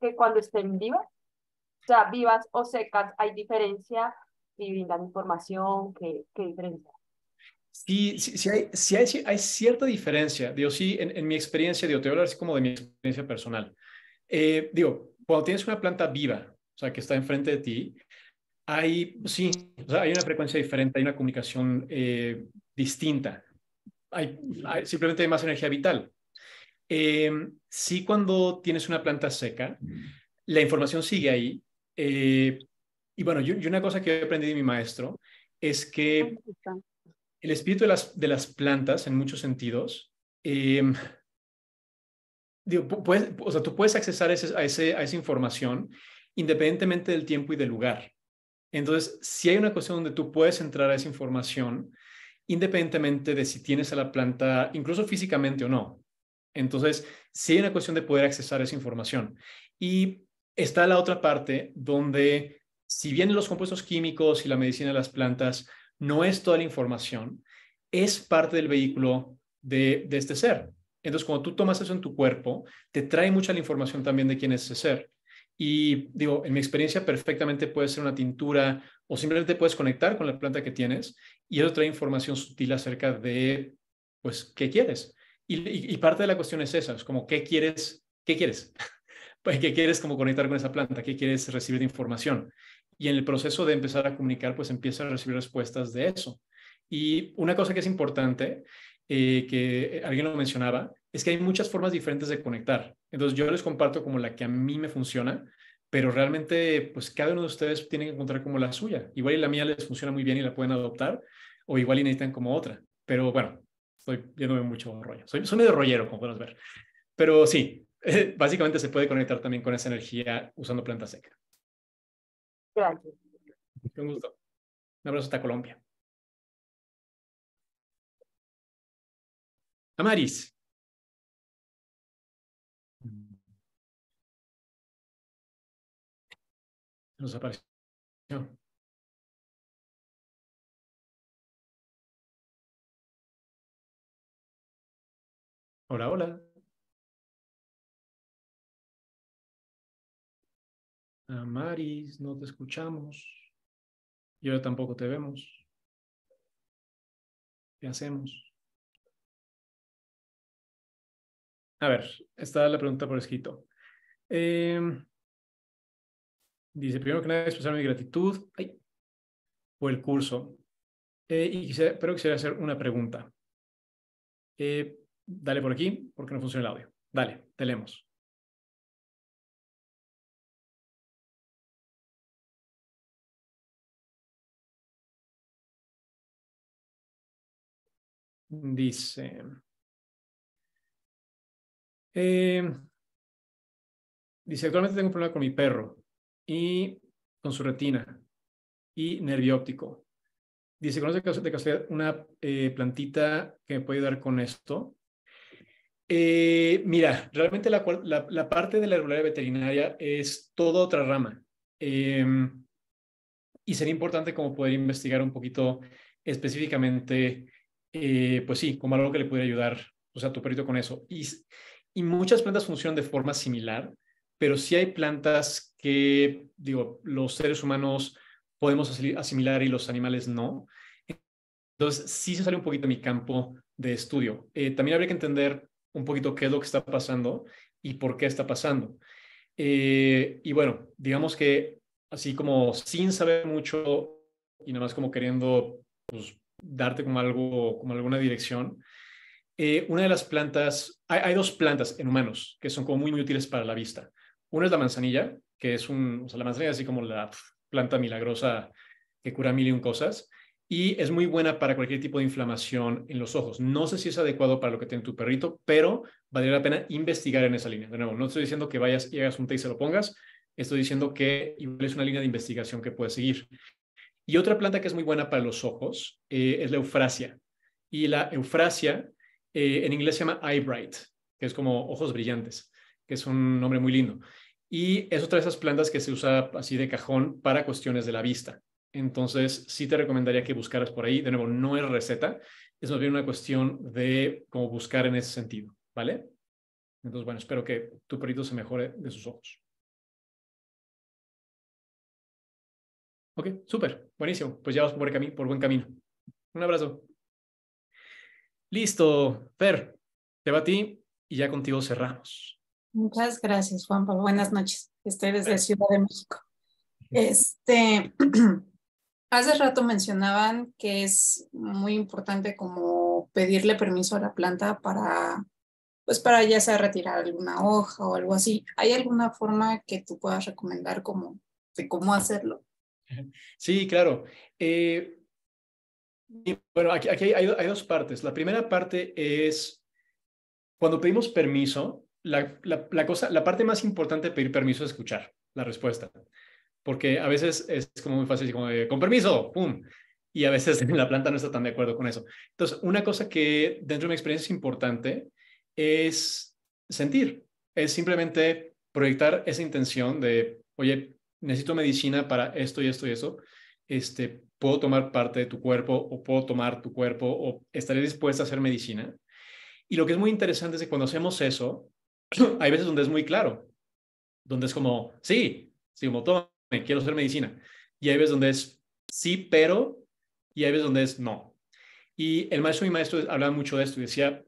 que cuando estén vivas? O sea, vivas o secas, ¿hay diferencia? Si brindan información, ¿qué diferencia? Sí, hay cierta diferencia. Digo, sí, en mi experiencia, digo, te voy a hablar así como de mi experiencia personal. Digo, cuando tienes una planta viva, o sea, que está enfrente de ti, sí, o sea, hay una frecuencia diferente, hay una comunicación distinta. Simplemente hay más energía vital. Sí, cuando tienes una planta seca, la información sigue ahí. Y bueno, yo una cosa que he aprendido de mi maestro es que el espíritu de las plantas, en muchos sentidos, digo, o sea, tú puedes accesar a esa información independientemente del tiempo y del lugar. Entonces, si hay una cuestión donde tú puedes entrar a esa información, independientemente de si tienes a la planta, incluso físicamente o no. Entonces, sí hay una cuestión de poder accesar a esa información. Y está la otra parte donde, si bien los compuestos químicos y la medicina de las plantas no es toda la información, es parte del vehículo de este ser. Entonces, cuando tú tomas eso en tu cuerpo, te trae mucha la información también de quién es ese ser. Y digo, en mi experiencia perfectamente puede ser una tintura o simplemente puedes conectar con la planta que tienes y eso trae información sutil acerca de, pues, qué quieres. Y parte de la cuestión es esa, es como, ¿qué quieres? ¿Qué quieres? Pues, ¿qué quieres como conectar con esa planta? ¿Qué quieres recibir de información? Y en el proceso de empezar a comunicar, pues empieza a recibir respuestas de eso. Y una cosa que es importante, que alguien lo mencionaba, es que hay muchas formas diferentes de conectar. Entonces yo les comparto como la que a mí me funciona, pero realmente pues cada uno de ustedes tiene que encontrar como la suya. Igual y la mía les funciona muy bien y la pueden adoptar, o igual y necesitan como otra. Pero bueno, estoy yéndome mucho rollo. Soy medio rollero, como podemos ver. Pero sí, básicamente se puede conectar también con esa energía usando planta seca. Gracias. Un gusto. Un abrazo hasta Colombia. Amaris. Nos apareció. Hola, hola. Amaris, no te escuchamos. Y ahora tampoco te vemos. ¿Qué hacemos? A ver, está la pregunta por escrito. Dice, primero que nada, expresar mi gratitud por el curso. Pero quisiera hacer una pregunta. Dale por aquí, porque no funciona el audio. Dale, te leemos. Dice, actualmente tengo un problema con mi perro y con su retina y nervio óptico. Dice, ¿conoce de casualidad una plantita que me puede ayudar con esto? Mira, realmente la parte de la herbolaria veterinaria es toda otra rama. Y sería importante como poder investigar un poquito específicamente, pues sí, como algo que le pudiera ayudar, o sea, a tu perrito con eso. Y muchas plantas funcionan de forma similar, pero sí hay plantas que, digo, los seres humanos podemos asimilar y los animales no. Entonces, sí se sale un poquito de mi campo de estudio. También habría que entender un poquito qué es lo que está pasando y por qué está pasando. Y bueno, digamos que así como sin saber mucho y nada más como queriendo pues, darte como algo, como alguna dirección, una de las plantas, hay dos plantas en humanos que son como muy, muy útiles para la vista. Una es la manzanilla, que es o sea, la manzanilla es así como la planta milagrosa que cura mil y un cosas. Y es muy buena para cualquier tipo de inflamación en los ojos. No sé si es adecuado para lo que tiene tu perrito, pero valdría la pena investigar en esa línea. De nuevo, no estoy diciendo que vayas y hagas un té y se lo pongas. Estoy diciendo que igual es una línea de investigación que puedes seguir. Y otra planta que es muy buena para los ojos es la eufrasia. Y la eufrasia en inglés se llama eye bright, que es como ojos brillantes, que es un nombre muy lindo. Y es otra de esas plantas que se usa así de cajón para cuestiones de la vista. Entonces, sí te recomendaría que buscaras por ahí. De nuevo, no es receta, es más bien una cuestión de cómo buscar en ese sentido, ¿vale? Entonces, bueno, espero que tu perrito se mejore de sus ojos. Ok, súper, buenísimo. Pues ya vas por buen camino. Un abrazo. Listo, Fer, te va a ti y ya contigo cerramos. Muchas gracias, Juanpa. Buenas noches. Estoy desde Ciudad de México. Hace rato mencionaban que es muy importante como pedirle permiso a la planta para, pues para ya sea retirar alguna hoja o algo así. ¿Hay alguna forma que tú puedas recomendar como de cómo hacerlo? Sí, claro. Bueno, aquí hay dos partes. La primera parte es cuando pedimos permiso, la parte más importante de pedir permiso es escuchar la respuesta. Porque a veces es como muy fácil, como de, con permiso, ¡pum! Y a veces la planta no está tan de acuerdo con eso. Entonces, una cosa que dentro de mi experiencia es importante es sentir, es simplemente proyectar esa intención de, oye, necesito medicina para esto y esto y eso, puedo tomar parte de tu cuerpo o puedo tomar tu cuerpo o estaré dispuesta a hacer medicina. Y lo que es muy interesante es que cuando hacemos eso, hay veces donde es muy claro, donde es como, sí, como toma, quiero hacer medicina. Y hay veces donde es sí, pero, y hay veces donde es no. Y el maestro y mi maestro hablaban mucho de esto y decía,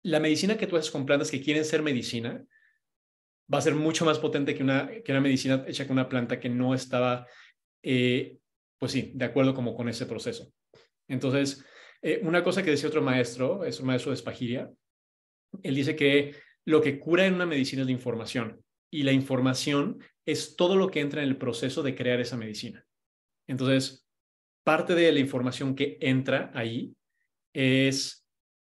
la medicina que tú haces con plantas que quieren ser medicina va a ser mucho más potente que una medicina hecha con una planta que no estaba, pues sí, de acuerdo como con ese proceso. Entonces, una cosa que decía otro maestro, es un maestro de Espagiria, él dice que lo que cura en una medicina es la información y la información es todo lo que entra en el proceso de crear esa medicina. Entonces, parte de la información que entra ahí es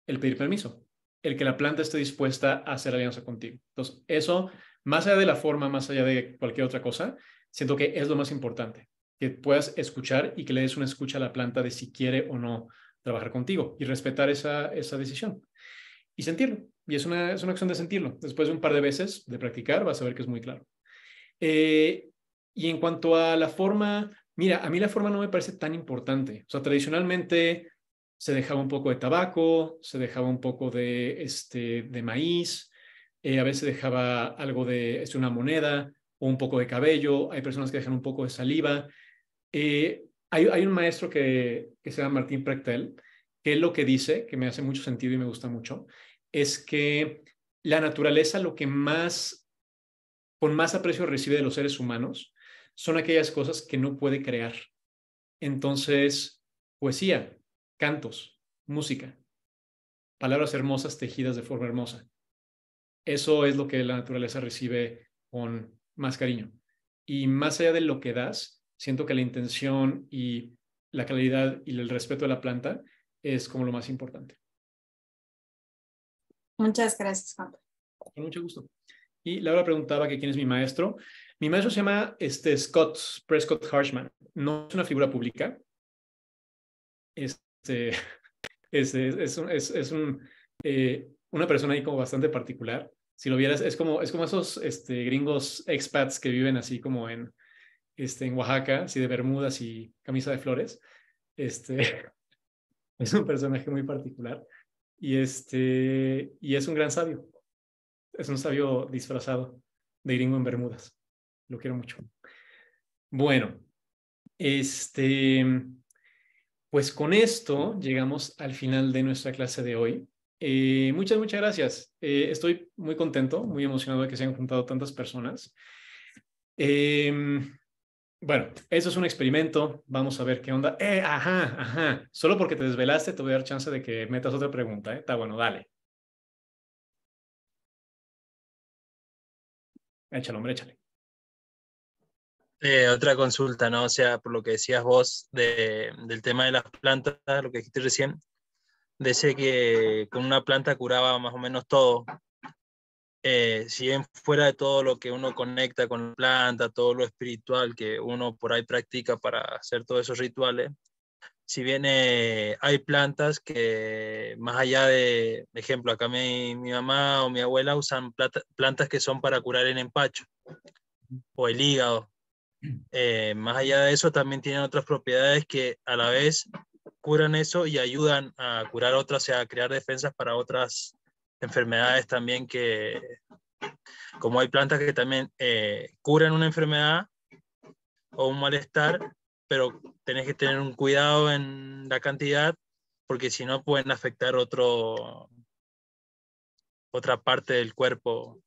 el pedir permiso, el que la planta esté dispuesta a hacer alianza contigo. Entonces, eso, más allá de la forma, más allá de cualquier otra cosa, siento que es lo más importante, que puedas escuchar y que le des una escucha a la planta de si quiere o no trabajar contigo y respetar esa decisión y sentirlo. Y es una acción de sentirlo. Después de un par de veces de practicar, vas a ver que es muy claro. Y en cuanto a la forma, mira, a mí la forma no me parece tan importante. O sea, tradicionalmente se dejaba un poco de tabaco, se dejaba un poco de maíz, a veces dejaba algo de una moneda o un poco de cabello. Hay personas que dejan un poco de saliva. Hay un maestro que se llama Martín Prechtel, que él lo que dice, que me hace mucho sentido y me gusta mucho, es que la naturaleza lo que con más aprecio recibe de los seres humanos son aquellas cosas que no puede crear. Entonces, poesía, cantos, música, palabras hermosas tejidas de forma hermosa. Eso es lo que la naturaleza recibe con más cariño. Y más allá de lo que das, siento que la intención y la calidad y el respeto de la planta es como lo más importante. Muchas gracias, Juan. Con mucho gusto. Y Laura preguntaba que quién es mi maestro. Mi maestro se llama Scott Prescott Harshman. No es una figura pública. Es una persona ahí como bastante particular. Si lo vieras, es como esos gringos expats que viven así como en Oaxaca, así de bermudas y camisa de flores. Es un personaje muy particular. Y es un gran sabio. Es un sabio disfrazado de gringo en bermudas. Lo quiero mucho. Bueno, pues con esto llegamos al final de nuestra clase de hoy. Muchas gracias. Estoy muy contento, muy emocionado de que se hayan juntado tantas personas. Bueno, eso es un experimento. Vamos a ver qué onda. Ajá. Solo porque te desvelaste te voy a dar chance de que metas otra pregunta. Está bueno, dale. Échale, hombre, échale. Otra consulta, ¿no? O sea, por lo que decías vos del tema de las plantas, lo que dijiste recién, decía que con una planta curaba más o menos todo. Si bien fuera de todo lo que uno conecta con la planta, todo lo espiritual que uno por ahí practica para hacer todos esos rituales, si bien hay plantas que más allá de ejemplo, acá mi mamá o mi abuela usan plantas que son para curar el empacho o el hígado. Más allá de eso también tienen otras propiedades que a la vez curan eso y ayudan a curar otras, o sea, a crear defensas para otras enfermedades también, que como hay plantas que también curan una enfermedad o un malestar, pero tenés que tener un cuidado en la cantidad, porque si no pueden afectar otra parte del cuerpo.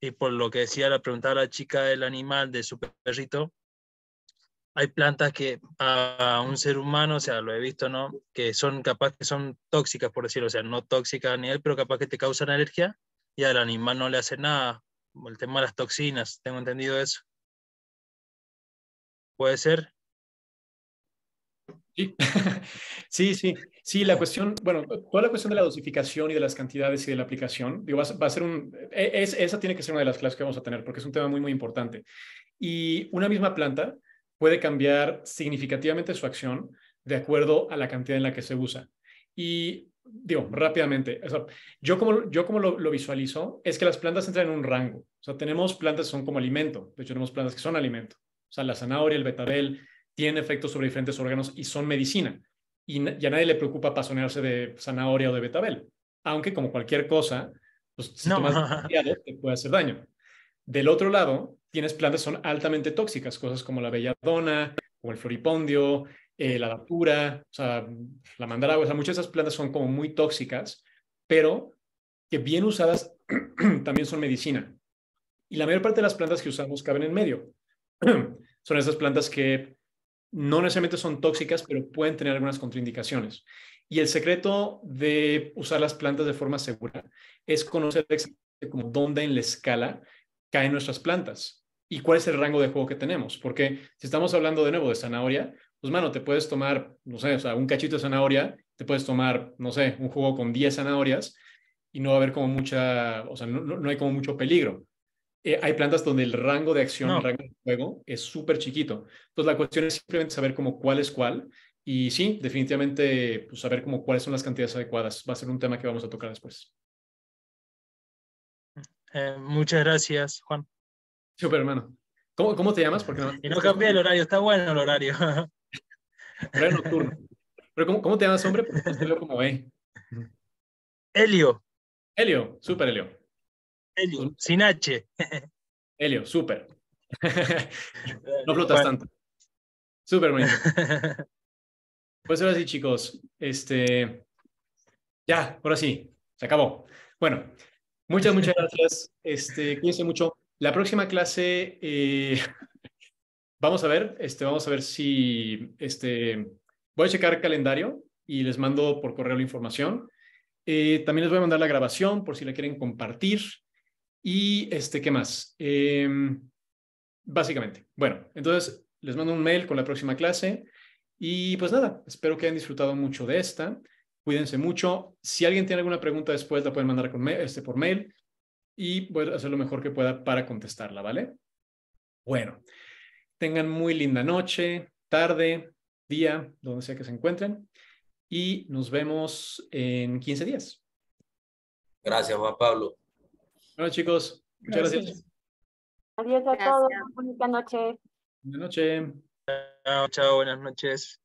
Y por lo que decía, la preguntaba la chica del animal, de su perrito, hay plantas que a un ser humano, o sea, lo he visto, ¿no? Que son capaz que son tóxicas, por decirlo, o sea, no tóxicas a nivel, pero capaz que te causan alergia y al animal no le hace nada. Como el tema de las toxinas, tengo entendido eso. ¿Puede ser? Sí. Sí, la cuestión, bueno, toda la cuestión de la dosificación y de las cantidades y de la aplicación, digo, va a ser esa tiene que ser una de las clases que vamos a tener, porque es un tema muy, muy importante. Y una misma planta puede cambiar significativamente su acción de acuerdo a la cantidad en la que se usa. Y digo, rápidamente, o sea, yo como lo visualizo, es que las plantas entran en un rango. O sea, tenemos plantas que son como alimento, de hecho tenemos plantas que son alimento. O sea, la zanahoria, el betabel, tienen efectos sobre diferentes órganos y son medicina. Y ya nadie le preocupa pasonearse de zanahoria o de betabel. Aunque como cualquier cosa, pues si No. tomas demasiado, te puede hacer daño. Del otro lado, tienes plantas que son altamente tóxicas, cosas como la belladona, como el floripondio, la datura, o sea, la mandaragua, o sea, muchas de esas plantas son como muy tóxicas, pero que bien usadas también son medicina. Y la mayor parte de las plantas que usamos caben en medio. Son esas plantas que no necesariamente son tóxicas, pero pueden tener algunas contraindicaciones. Y el secreto de usar las plantas de forma segura es conocer exactamente como dónde en la escala caen nuestras plantas y cuál es el rango de juego que tenemos. Porque si estamos hablando de nuevo de zanahoria, pues mano, te puedes tomar, no sé, o sea, un cachito de zanahoria, te puedes tomar, no sé, un jugo con 10 zanahorias y no va a haber como mucha, o sea, no hay como mucho peligro. Hay plantas donde el rango de acción, el No. rango de juego es súper chiquito. Entonces la cuestión es simplemente saber como cuál es cuál. Y sí, definitivamente pues, saber como cuáles son las cantidades adecuadas. Va a ser un tema que vamos a tocar después. Muchas gracias, Juan. Súper, hermano. ¿Cómo te llamas? Porque Y no cambié el horario, está bueno el horario. Horario nocturno. Pero ¿cómo te llamas, hombre? Porque te veo como, Helio. Helio, súper Helio. Helio, Pues, sin H. Helio, súper. No flotas tanto. Súper bonito. Pues ahora sí, chicos. Ya, ahora sí, se acabó. Bueno, muchas gracias. Cuídense mucho. La próxima clase, vamos a ver si, voy a checar el calendario y les mando por correo la información. También les voy a mandar la grabación por si la quieren compartir. Y, ¿qué más? Básicamente. Bueno, entonces les mando un mail con la próxima clase. Y pues nada, espero que hayan disfrutado mucho de esta. Cuídense mucho. Si alguien tiene alguna pregunta después, la pueden mandar por mail y voy a hacer lo mejor que pueda para contestarla, ¿vale? Bueno, tengan muy linda noche, tarde, día, donde sea que se encuentren y nos vemos en 15 días. Gracias, Juan Pablo. Bueno, chicos, muchas gracias. Adiós a todos, bonita noche. Buenas noches. Chao, chao, buenas noches.